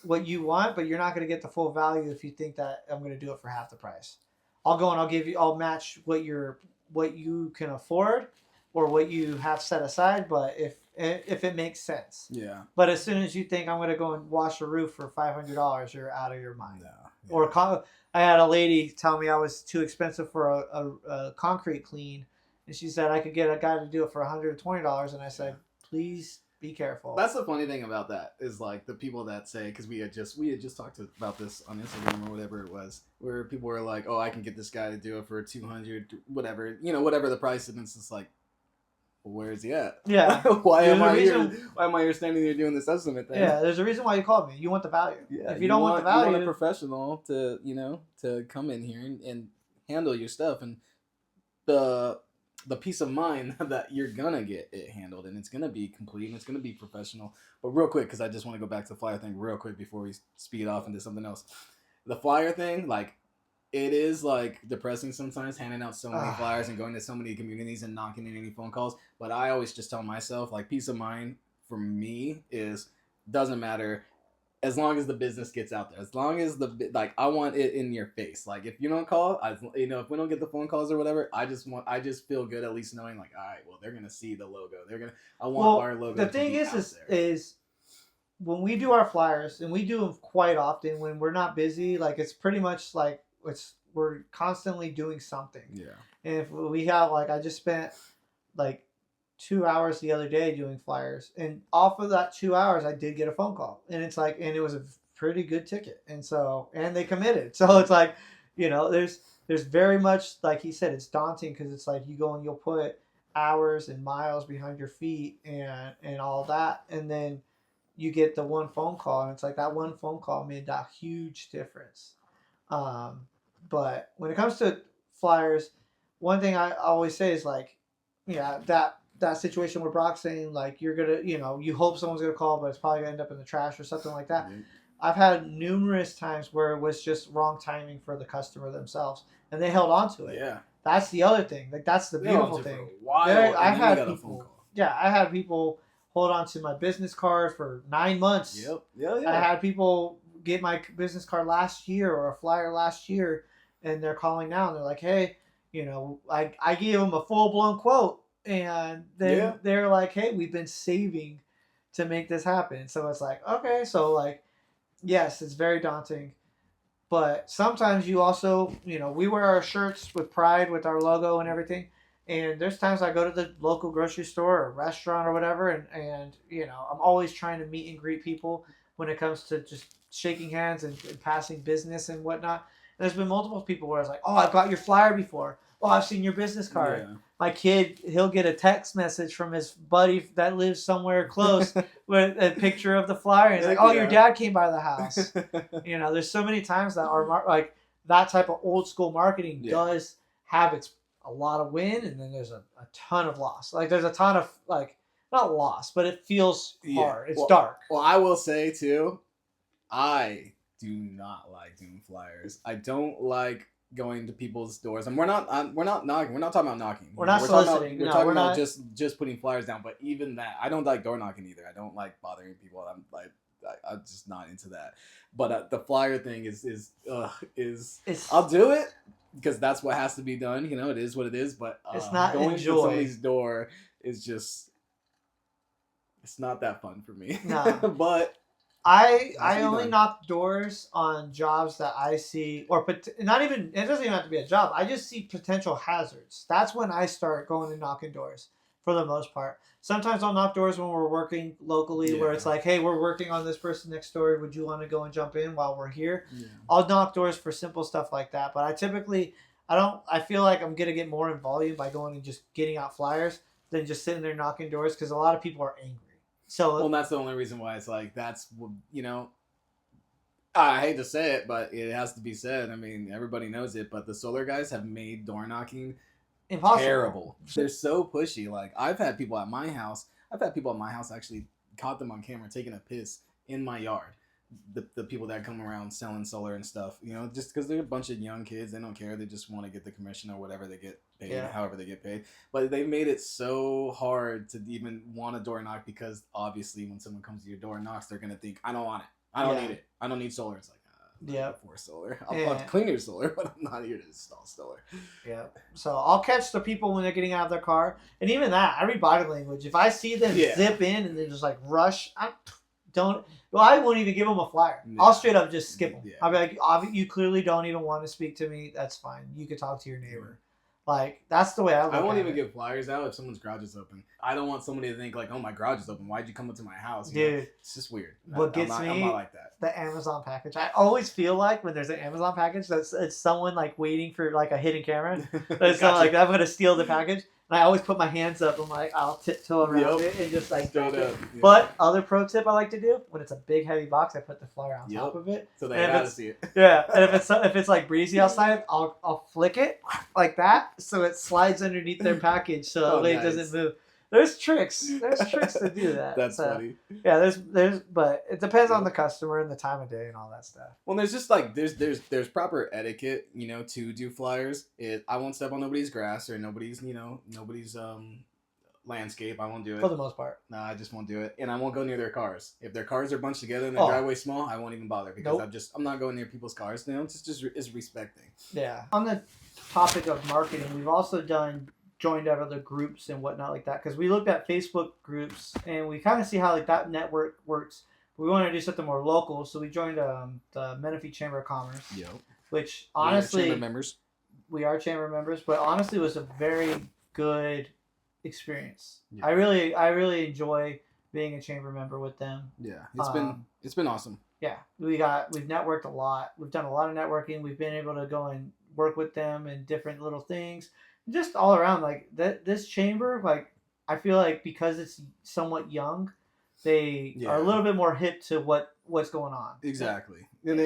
what you want, but you're not going to get the full value if you think that I'm going to do it for half the price. I'll go and I'll match what you can afford or what you have set aside, but if it makes sense. Yeah. But as soon as you think I'm going to go and wash a roof for $500, you're out of your mind. No. Yeah. Or I had a lady tell me I was too expensive for a concrete clean, And she said I could get a guy to do it for $120, and I said, please be careful. That's the funny thing about that is like the people that say, because we had just talked about this on Instagram or whatever it was, where people were like, oh, I can get this guy to do it for 200, whatever, whatever the price is, and it's just like, well, where is he at? Yeah. Why am I here standing there doing this estimate thing? Yeah, there's a reason why you called me. You want the value. Yeah, if you don't want the value, you want a professional to to come in here and handle your stuff, and the peace of mind that you're gonna get it handled, and it's gonna be complete, and it's gonna be professional. But real quick, because I just want to go back to the flyer thing real quick before we speed off into something else. The flyer thing, like, it is like depressing sometimes handing out so many flyers and going to so many communities and not getting any phone calls. But I always just tell myself, like, peace of mind for me is doesn't matter as long as the business gets out there. As long as I want it in your face. Like, if you don't call, if we don't get the phone calls or whatever, I just feel good at least knowing, like, all right, well, they're gonna see the logo. I want our logo. The thing is when we do our flyers, and we do them quite often when we're not busy, like, it's pretty much like we're constantly doing something. Yeah. And if we have, like, I just spent like 2 hours the other day doing flyers, and off of that 2 hours I did get a phone call, and it's like, and it was a pretty good ticket, and they committed. So it's like, there's very much, like he said, it's daunting, because it's like you go and you'll put hours and miles behind your feet and all that, and then you get the one phone call, and it's like that one phone call made that huge difference. But when it comes to flyers, one thing I always say is, like, that situation where Brock's saying, like, you're gonna, you hope someone's gonna call, but it's probably gonna end up in the trash or something like that. Mm-hmm. I've had numerous times where it was just wrong timing for the customer themselves, and they held on to it. Yeah, that's the other thing. Like, that's the beautiful thing. I had people hold on to my business card for 9 months. Yep. Yeah. I had people get my business card last year or a flyer last year, and they're calling now, and they're like, hey, I gave them a full-blown quote, and then they're like, hey, we've been saving to make this happen. So it's like, okay, so, like, yes, it's very daunting, but sometimes you also, we wear our shirts with pride with our logo and everything, and there's times I go to the local grocery store or restaurant or whatever, and I'm always trying to meet and greet people when it comes to just shaking hands and passing business and whatnot. And there's been multiple people where I was like, oh, I've got your flyer before. Oh, I've seen your business card. Yeah. My kid, he'll get a text message from his buddy that lives somewhere close with a picture of the flyer. And he's like, oh, your dad came by the house. There's so many times that like that type of old school marketing does have a lot of win, and then there's a ton of loss. Like, there's a ton of, like, not loss, but it feels hard. It's dark. Well, I will say too, I do not like doing flyers. I don't like going to people's doors, and we're not knocking. We're not talking about knocking. We're not soliciting. We're talking about just putting flyers down. But even that, I don't like door knocking either. I don't like bothering people. I'm just not into that. But the flyer thing is I'll do it because that's what has to be done. It is what it is. But it's not going to somebody's door is just, it's not that fun for me. No. But I only knock doors on jobs that I see, or not even, it doesn't even have to be a job. I just see potential hazards. That's when I start going and knocking doors, for the most part. Sometimes I'll knock doors when we're working locally, where it's like, hey, we're working on this person next door. Would you want to go and jump in while we're here? Yeah. I'll knock doors for simple stuff like that. But I feel like I'm going to get more in volume by going and just getting out flyers than just sitting there knocking doors, because a lot of people are angry. Well, that's the only reason why it's like, that's, I hate to say it, but it has to be said. I mean, everybody knows it, but the solar guys have made door knocking impossible. Terrible. They're so pushy. Like, I've had people at my house actually caught them on camera taking a piss in my yard. The people that come around selling solar and stuff, just because they're a bunch of young kids, they don't care. They just want to get the commission or whatever they get paid, however they get paid. But they made it so hard to even want a door knock, because obviously when someone comes to your door and knocks, they're gonna think, I don't want it. I don't need it. I don't need solar. It's like, for solar. I'll clean your solar, but I'm not here to install solar. Yeah. So I'll catch the people when they're getting out of their car, and even that, I read body language. If I see them zip in and they just like rush, I won't even give them a flyer. Yeah. I'll straight up just skip them. Yeah. I'll be like, you clearly don't even want to speak to me. That's fine. You could talk to your neighbor. Like, that's the way I look at it. I won't even give flyers out if someone's garage is open. I don't want somebody to think like, oh, my garage is open. Why'd you come up to my house? Dude, it's just weird. What gets me? I'm not like that. The Amazon package. I always feel like when there's an Amazon package, it's someone like waiting for like a hidden camera. It's gotcha. Like I'm gonna steal the package, and I always put my hands up. I'm like, I'll tiptoe around it and just like drop it. Yep. But other pro tip I like to do when it's a big heavy box, I put the flyer on top of it, so they gotta see it. Yeah, and if it's like breezy outside, I'll flick it like that so it slides underneath their package so that way it doesn't move. There's tricks to do that. That's funny. Yeah, but it depends on the customer and the time of day and all that stuff. Well, there's just like there's proper etiquette, to do flyers. I won't step on nobody's grass or nobody's landscape. I won't do it for the most part. No, I just won't do it, and I won't go near their cars. If their cars are bunched together and their driveway's small, I won't even bother because I'm not going near people's cars. It's respecting. Yeah. On the topic of marketing, we've also joined other groups and whatnot like that because we looked at Facebook groups and we kind of see how like that network works. We want to do something more local, so we joined the Menifee Chamber of Commerce. Yep. Which honestly, we are chamber members, but honestly was a very good experience. Yeah. I really enjoy being a chamber member with them. Yeah, it's been awesome. Yeah, we've networked a lot. We've done a lot of networking. We've been able to go and work with them in different little things. Just all around, like this chamber, like I feel like because it's somewhat young, they are a little bit more hip to what's going on. Exactly, and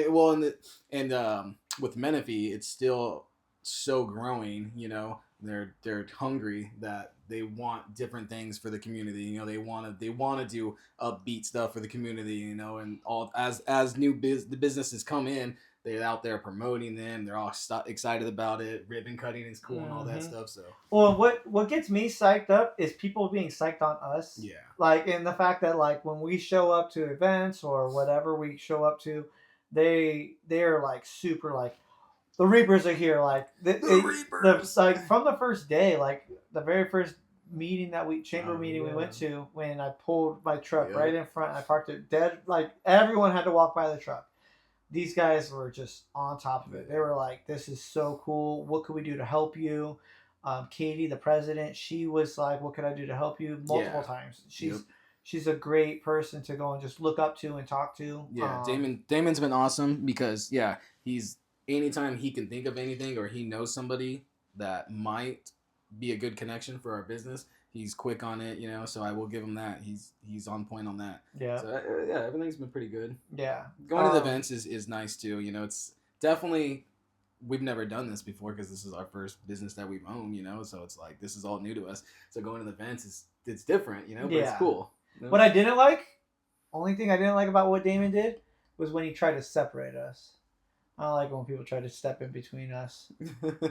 with Menifee, it's still so growing. They're hungry that they want different things for the community. They want to do upbeat stuff for the community. And all as the businesses come in. They're out there promoting them. They're all excited about it. Ribbon cutting is cool and all that stuff. So, well, what gets me psyched up is people being psyched on us. Yeah. Like, in the fact that like when we show up to events or whatever we show up to, they're like super like, the Reapers are here. Like the Reapers. Like from the first day, like the very first chamber meeting we went to, when I pulled my truck right in front, and I parked it dead. Like everyone had to walk by the truck. These guys were just on top of it. They were like, this is so cool. What could we do to help you? Katie, the president, she was like, what could I do to help you? Multiple times. She's a great person to go and just look up to and talk to. Yeah, Damon's been awesome because, he's anytime he can think of anything or he knows somebody that might be a good connection for our business, he's quick on it, so I will give him that. He's on point on that. Yeah. So, everything's been pretty good. Yeah. Going to the events is nice, too. It's definitely, we've never done this before because this is our first business that we've owned, so it's like, this is all new to us. So going to the events it's different, but it's cool. What only thing I didn't like about what Damon did was when he tried to separate us. I don't like when people try to step in between us.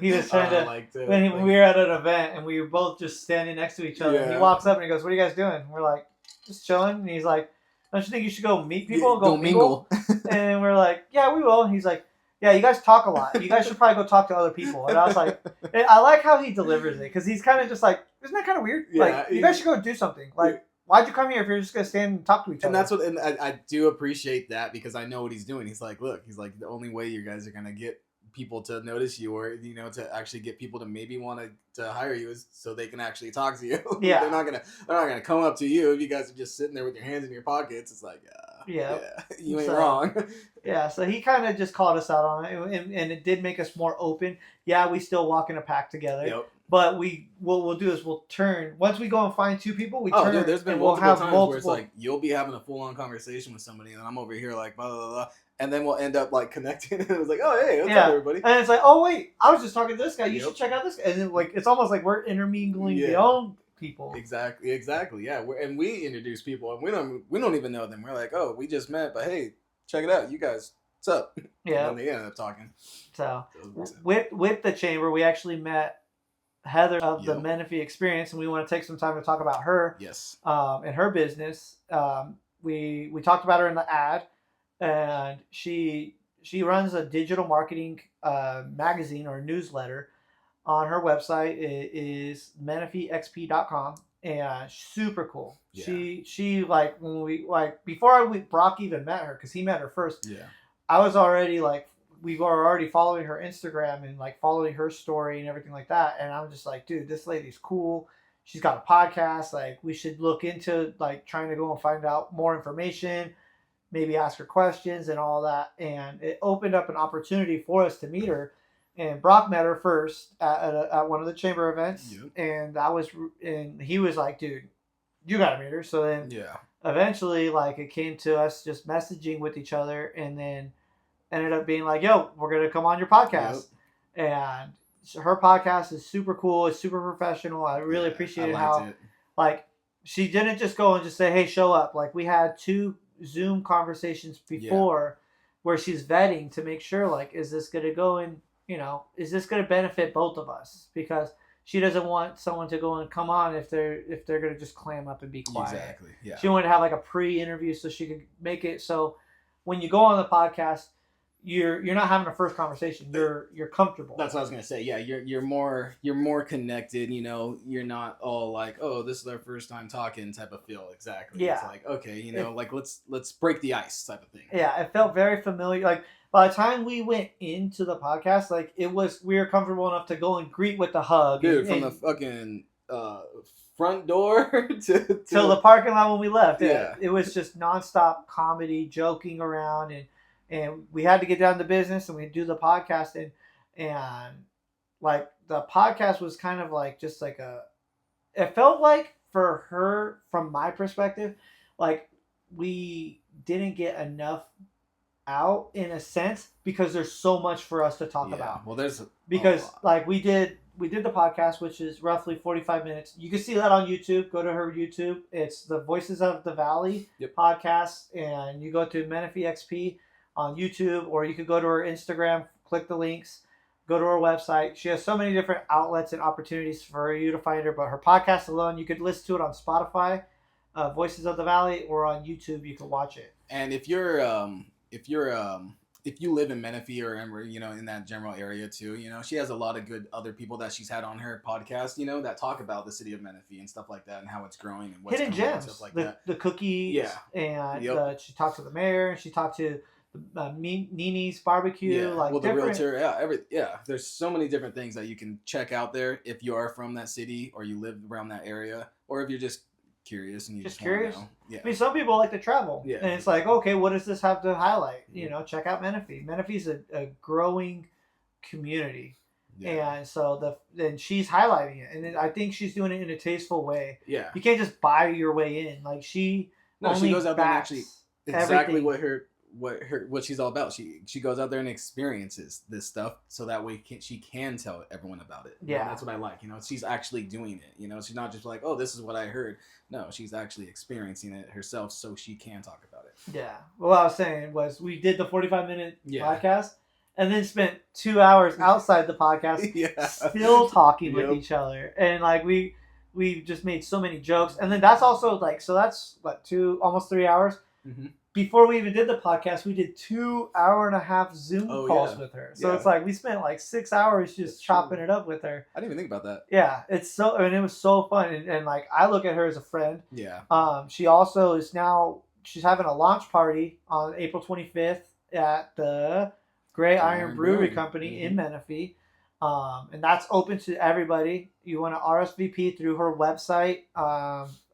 He was trying when we were at an event and we were both just standing next to each other. Yeah. He walks up and he goes, "What are you guys doing?" And we're like, "Just chilling." And he's like, "Don't you think you should go meet people and go mingle?" And we're like, "Yeah, we will." And he's like, "Yeah, you guys talk a lot. You guys should probably go talk to other people." And I was like, I like how he delivers it because he's kind of just like, isn't that kind of weird? Yeah, like, you guys should go do something. Like, why'd you come here if you're just gonna stand and talk to each other? And that's what, and I do appreciate that because I know what he's doing. He's like, the only way you guys are gonna get people to notice you or to actually get people to maybe want to hire you is so they can actually talk to you. Yeah, they're not gonna come up to you if you guys are just sitting there with your hands in your pockets. It's like, you ain't wrong. Yeah, so he kind of just called us out on it, and it did make us more open. Yeah, we still walk in a pack together. Yep. But what we'll do is we'll turn. Once we go and find two people, we turn. Dude, there's been multiple times where it's like you'll be having a full-on conversation with somebody, and I'm over here like blah blah blah, and then we'll end up like connecting. And it was like, oh hey, what's up, everybody? And it's like, oh wait, I was just talking to this guy. You should check out this guy. And then, like it's almost like we're intermingling the own people. Exactly. Yeah, and we introduce people, and we don't even know them. We're like, oh, we just met, but hey, check it out, you guys. What's up? Yeah. And then they ended up talking. So with the chamber, we actually met Heather of the Menifee Experience, and we want to take some time to talk about her. Yes. And her business. We talked about her in the ad, and she runs a digital marketing magazine or newsletter. On her website it is menifeexp.com, and super cool. Yeah. She like when we before Brock even met her because he met her first. Yeah. I was already like we were already following her Instagram and like following her story and everything like that. And I'm just like, dude, this lady's cool. She's got a podcast. Like, we should look into like trying to go and find out more information, maybe ask her questions and all that. And it opened up an opportunity for us to meet her. And Brock met her first at one of the chamber events, and he was like, dude, you gotta meet her. So then eventually, like, it came to us just messaging with each other, and then ended up being like, yo, we're gonna come on your podcast. And her podcast is super cool. It's super professional. I really appreciated how like she didn't just go and just say, hey, show up. Like, we had 2 Zoom conversations before where she's vetting to make sure, like, is this gonna go in, is this gonna benefit both of us? Because she doesn't want someone to go and come on if they're gonna just clam up and be quiet. Exactly. Yeah. She wanted to have like a pre-interview so she could make it so when you go on the podcast, you're not having a first conversation. You're comfortable. That's what I was gonna say. Yeah, you're more connected. You're not all like, oh, this is our first time talking type of feel. Exactly. Yeah. It's like, okay, like let's break the ice type of thing. Yeah, it felt very familiar. Like, by the time we went into the podcast, like, we were comfortable enough to go and greet with the hug. Dude, from the fucking front door till the parking lot when we left. Yeah. It was just nonstop comedy, joking around, and we had to get down to business and we do the podcast and like the podcast was kind of like just like it felt like for her, from my perspective, like we didn't get enough out in a sense because there's so much for us to talk about. Well, because like we did the podcast, which is roughly 45 minutes. You can see that on YouTube. Go to her YouTube. It's the Voices of the Valley podcast, and you go to Menifee XP on YouTube, or you could go to her Instagram, click the links, go to her website. She has so many different outlets and opportunities for you to find her, but her podcast alone, you could listen to it on Spotify, Voices of the Valley, or on YouTube, you can watch it. And if you live in Menifee or in that general area too, she has a lot of good other people that she's had on her podcast, that talk about the city of Menifee and stuff like that and how it's growing and what's hidden gems, and stuff like that. The cookies, and she talked to the mayor, she talked to Nini's barbecue, the realtor, there's so many different things that you can check out there if you are from that city or you live around that area, or if you're just curious and you just curious. Want to know. Yeah. I mean, some people like to travel, and it's like, okay, what does this have to highlight? Check out Menifee. Menifee's a growing community, and so then she's highlighting it, and I think she's doing it in a tasteful way. Yeah, you can't just buy your way in. Like, she goes out there and actually exactly what she's all about. She goes out there and experiences this stuff so that way she can tell everyone about it. That's what I like. She's actually doing it. She's not just like, oh, this is what I heard. No, she's actually experiencing it herself so she can talk about it. Yeah. Well, what I was saying was we did the 45-minute podcast and then spent 2 hours outside the podcast still talking with each other. And like we just made so many jokes. And then that's also like, so that's what, almost 3 hours. Mm-hmm. Before we even did the podcast, we did 2 hour-and-a-half Zoom calls with her. So it's like we spent like 6 hours just chopping it up with her. I didn't even think about that. Yeah, it was so fun. And like, I look at her as a friend. Yeah. She also she's having a launch party on April 25th at the Gray Iron Brewery Company in Menifee. And that's open to everybody. You want to RSVP through her website.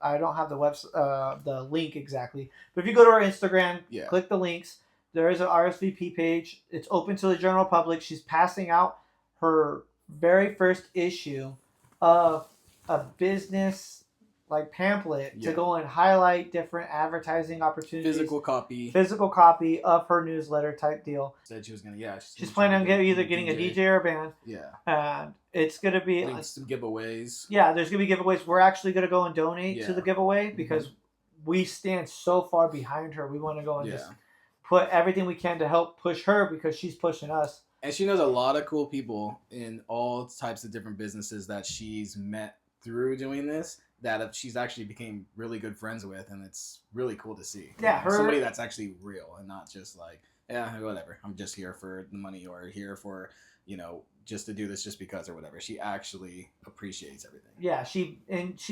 I don't have the link exactly, but if you go to her Instagram, click the links. There is an RSVP page. It's open to the general public. She's passing out her very first issue of a business pamphlet to go and highlight different advertising opportunities. Physical copy of her newsletter type deal. Said she was gonna, she's planning on either getting a DJ or a band. Yeah. And it's gonna be some giveaways. Yeah, there's gonna be giveaways. We're actually gonna go and donate to the giveaway because we stand so far behind her. We want to go and just put everything we can to help push her because she's pushing us. And she knows a lot of cool people in all types of different businesses that she's met through doing this, that she's actually became really good friends with, and it's really cool to see. Yeah, somebody that's actually real and not just like, whatever, I'm just here for the money or here for, just to do this just because or whatever. She actually appreciates everything. Yeah, she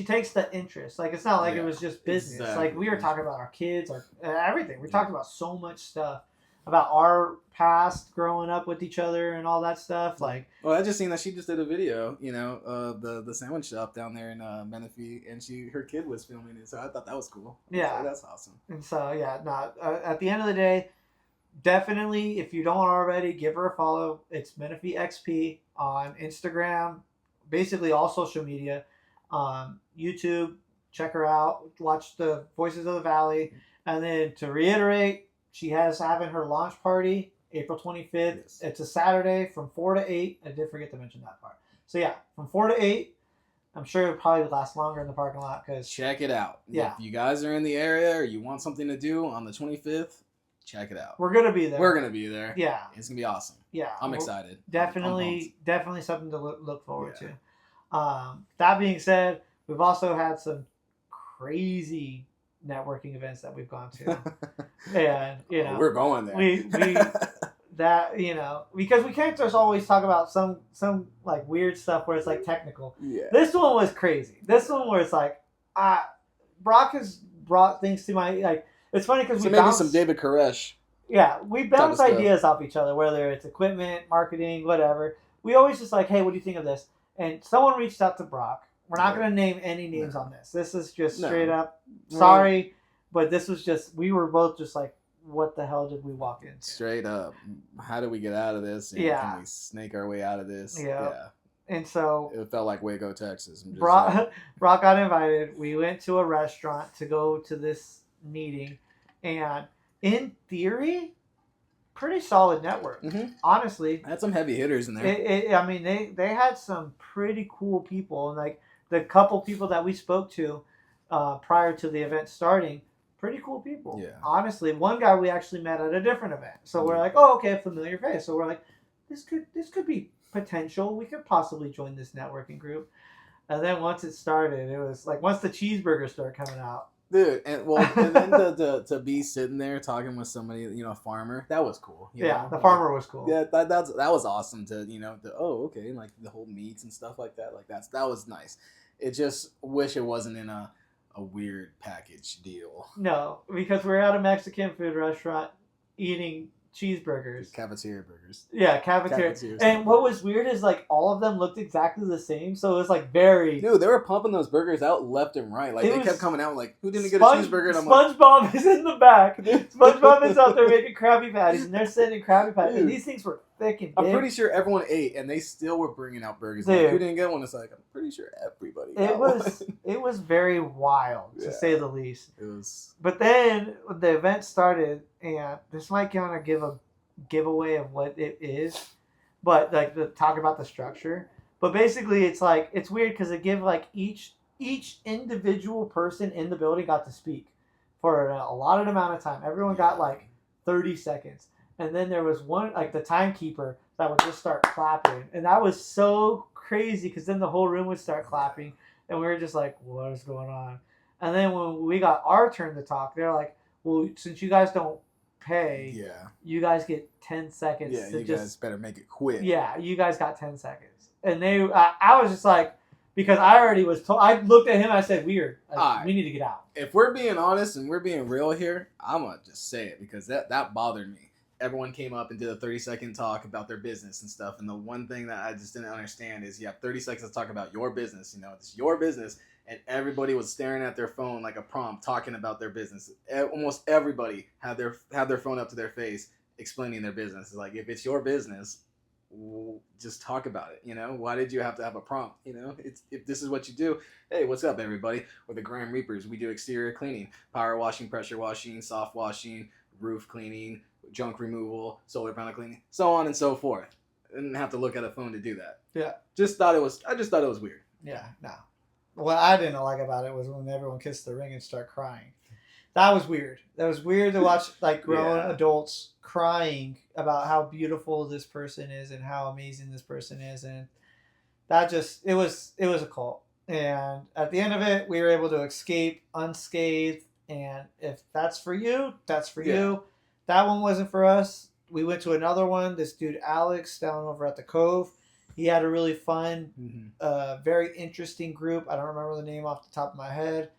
takes the interest. Like, it's not like it was just business. Exactly. Like, we were talking about our kids, everything. We talked about so much stuff about our past growing up with each other and all that stuff. Like, well, I just seen that she just did a video, the sandwich shop down there in Menifee, and her kid was filming it, so I thought that was cool. Yeah, so that's awesome. And so yeah, at the end of the day, definitely if you don't already, give her a follow. It's Menifee XP on Instagram, basically all social media, YouTube. Check her out. Watch the Voices of the Valley, and then to reiterate, she has having her launch party April 25th. Yes. It's a Saturday from 4 to 8. I did forget to mention that part. So yeah, from 4 to 8. I'm sure it'll probably last longer in the parking lot. Check it out. Yeah. If you guys are in the area or you want something to do on the 25th, check it out. We're going to be there. We're going to be there. Yeah. It's going to be awesome. Yeah. I'm excited. Definitely something to look forward to. That being said, we've also had some crazy networking events that we've gone to. And, we're going there. We that, because we can't just always talk about some like weird stuff where it's like technical. Yeah. This one was crazy. This one where it's like, Brock has brought things to my, like, it's funny because maybe some David Koresh. Yeah, we bounce ideas off each other, whether it's equipment, marketing, whatever. We always just like, hey, what do you think of this? And someone reached out to Brock. We're not going to name any names on this. This is just straight up, sorry, but this was just, we were both just like, what the hell did we walk into? Straight up. How do we get out of this? And can we snake our way out of this? Yeah. And so it felt like Waco, Texas. Brock got invited. We went to a restaurant to go to this meeting. And in theory, pretty solid network. Mm-hmm. Honestly. Had some heavy hitters in there. They had some pretty cool people. And like the couple people that we spoke to prior to the event starting, pretty cool people. Yeah. Honestly, one guy we actually met at a different event. So we're like, oh, okay, familiar face. So we're like, this could be potential. We could possibly join this networking group. And then once it started, it was like once the cheeseburgers started coming out. Dude, and then to be sitting there talking with somebody, a farmer, that was cool. The farmer was cool. Yeah, that was awesome to, okay, like the whole meats and stuff like that. Like that was nice. It just wish it wasn't in a weird package deal. No, because we're at a Mexican food restaurant eating cheeseburgers. Cafeteria burgers. Yeah, cafeteria. And what was weird is like all of them looked exactly the same, so it was like very. Dude, they were pumping those burgers out left and right. Like they kept coming out like, who didn't get a cheeseburger? And I'm SpongeBob is in the back. SpongeBob is out there making Krabby Patties, and they're sitting in Krabby Patties. And these things were thick and big. I'm pretty sure everyone ate, and they still were bringing out burgers. Like, who didn't get one? It's like I'm pretty sure everybody. It was very wild to say the least. It was. But then the event started, and this might kind of give a giveaway of what it is, but like the talk about the structure. But basically, it's like it's weird because it give like each individual person in the building got to speak for a allotted amount of time. Everyone got like 30 seconds, and then there was one like the timekeeper that would just start clapping, and that was so crazy because then the whole room would start clapping, and we were just like, what is going on? And then when we got our turn to talk, they're like, well, since you guys don't pay, you guys get 10 seconds. Yeah, you guys better make it quick. Yeah, you guys got 10 seconds. And I was just like, because I already was told, I looked at him and I said, weird. Like, we need to get out. If we're being honest and we're being real here, I'm going to just say it because that bothered me. Everyone came up and did a 30-second talk about their business and stuff. And the one thing that I just didn't understand is you have 30 seconds to talk about your business. It's your business. And everybody was staring at their phone like a prompt, talking about their business. Almost everybody had their phone up to their face, explaining their business. It's like, if it's your business, just talk about it. Why did you have to have a prompt? If this is what you do, hey, what's up, everybody? We're the Grime Reapers. We do exterior cleaning, power washing, pressure washing, soft washing, roof cleaning, junk removal, solar panel cleaning, so on and so forth. I didn't have to look at a phone to do that. Yeah, I just thought it was weird. Yeah, no. What I didn't like about it was when everyone kissed the ring and start crying. That was weird. That was weird to watch like grown adults crying about how beautiful this person is and how amazing this person is, and that just it was a cult. And at the end of it, we were able to escape unscathed. And if that's for you, that's for you. That one wasn't for us. We went to another one. This dude Alex down over at the Cove. He had a really fun, very interesting group. I don't remember the name off the top of my head.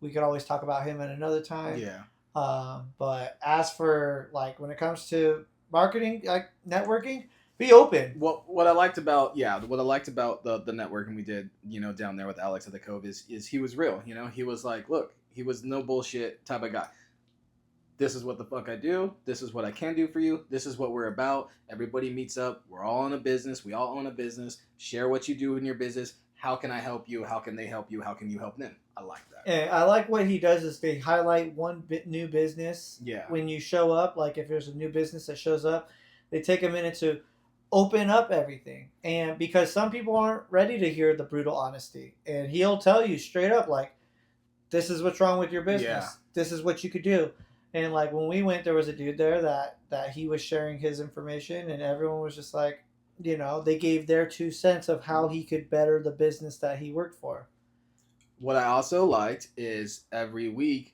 We could always talk about him at another time. Yeah. But as for like when it comes to marketing, like networking, be open. What I liked about the networking we did, down there with Alex at the Cove is he was real. He was like, look, he was no bullshit type of guy. This is what the fuck I do. This is what I can do for you. This is what we're about. Everybody meets up. We're all in a business. We all own a business. Share what you do in your business. How can I help you? How can they help you? How can you help them? I like that. And I like what he does is they highlight one new business. Yeah. When you show up, like if there's a new business that shows up, they take a minute to open up everything. And because some people aren't ready to hear the brutal honesty, and he'll tell you straight up, like, this is what's wrong with your business. Yeah. This is what you could do. And like when we went, there was a dude there that he was sharing his information, and everyone was just like, they gave their 2 cents of how he could better the business that he worked for. What I also liked is every week,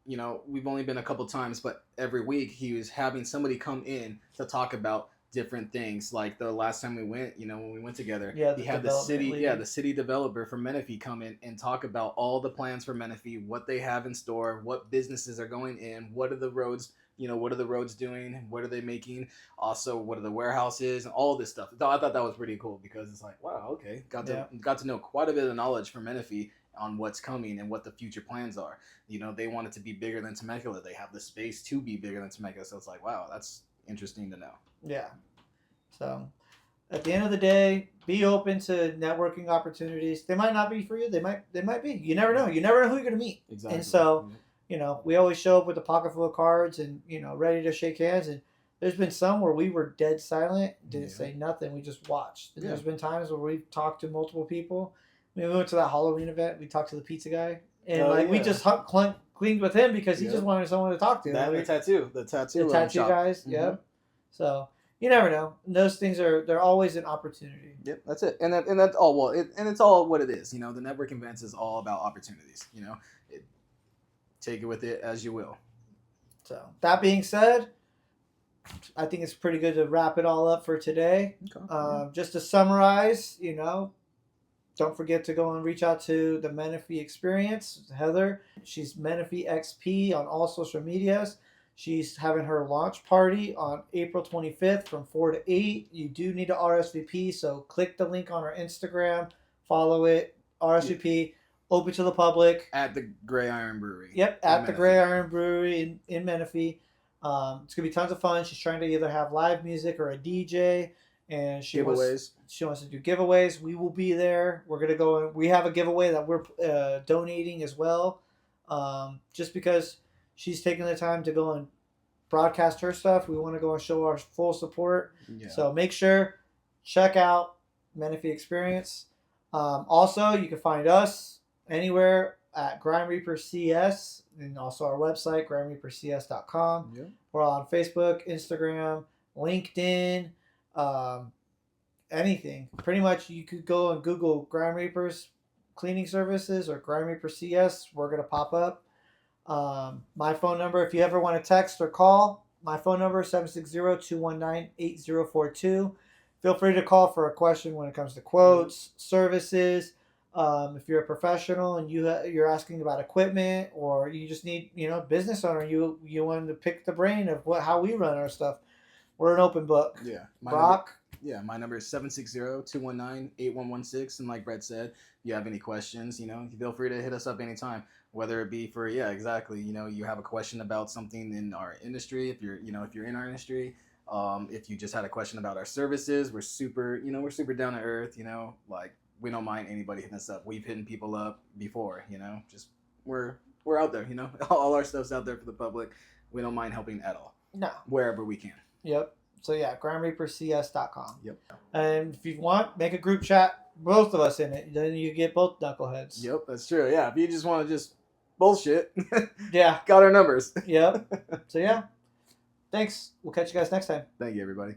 we've only been a couple times, but every week he was having somebody come in to talk about different things. Like the last time we went, when we went together, he had the city developer from Menifee come in and talk about all the plans for Menifee, what they have in store, what businesses are going in, what are the roads, what are the roads doing, what are they making, also what are the warehouses and all this stuff. I thought that was pretty cool because it's like, wow, okay, got to know quite a bit of knowledge from Menifee on what's coming and what the future plans are. They want it to be bigger than Temecula. They have the space to be bigger than Temecula. So it's like, wow, that's interesting to know. Yeah. So at the end of the day, be open to networking opportunities. They might not be for you. They might be. You never know. You never know who you're going to meet. Exactly. And so, we always show up with a pocket full of cards and, ready to shake hands. And there's been some where we were dead silent, didn't say nothing. We just watched. And there's been times where we've talked to multiple people. We went to that Halloween event. We talked to the pizza guy. And we just cleaned with him because he just wanted someone to talk to. The tattoo guys. Mm-hmm. Yep. So you never know. Those things they're always an opportunity. Yep, that's it. And that's all. Well, it's all what it is. The networking events is all about opportunities. Take it with it as you will. So that being said, I think it's pretty good to wrap it all up for today. Okay. Just to summarize, don't forget to go and reach out to the Menifee Experience, Heather. She's Menifee XP on all social medias. She's having her launch party on April 25th from 4 to 8. You do need to RSVP, so click the link on our Instagram, follow it, RSVP, open to the public. At the Gray Iron Brewery. Yep, at the Gray Iron Brewery in Menifee. It's going to be tons of fun. She's trying to either have live music or a DJ. And she wants to do giveaways. We will be there. We're going to go. We have a giveaway that we're donating as well. Just because she's taking the time to go and broadcast her stuff, we want to go and show our full support. Yeah. So make sure, check out Menifee Experience. Also, you can find us anywhere at Grime Reapers CS and also our website, grimereaperscs.com. Yeah. We're on Facebook, Instagram, LinkedIn, anything. Pretty much you could go and Google Grime Reapers cleaning services or Grime Reaper CS. We're going to pop up. My phone number, if you ever want to text or call, my phone number is 760-219-8042. Feel free to call for a question when it comes to quotes, services. If you're a professional and you're asking about equipment, or you just need, business owner, you want to pick the brain of how we run our stuff. We're an open book. Yeah. Brock? My number is 760-219-8116. And like Brett said, if you have any questions, feel free to hit us up anytime. Whether it be for, you have a question about something in our industry, if you're in our industry, if you just had a question about our services, we're super down to earth, we don't mind anybody hitting us up. We've hit people up before, just we're out there, all our stuff's out there for the public. We don't mind helping at all. No. Wherever we can. Yep. So GrimeReapersCS.com. Yep. And if you want, make a group chat, both of us in it. Then you get both knuckleheads. Yep, that's true. Yeah, if you just want to bullshit. Yeah. Got our numbers. Yep. So yeah. Thanks. We'll catch you guys next time. Thank you, everybody.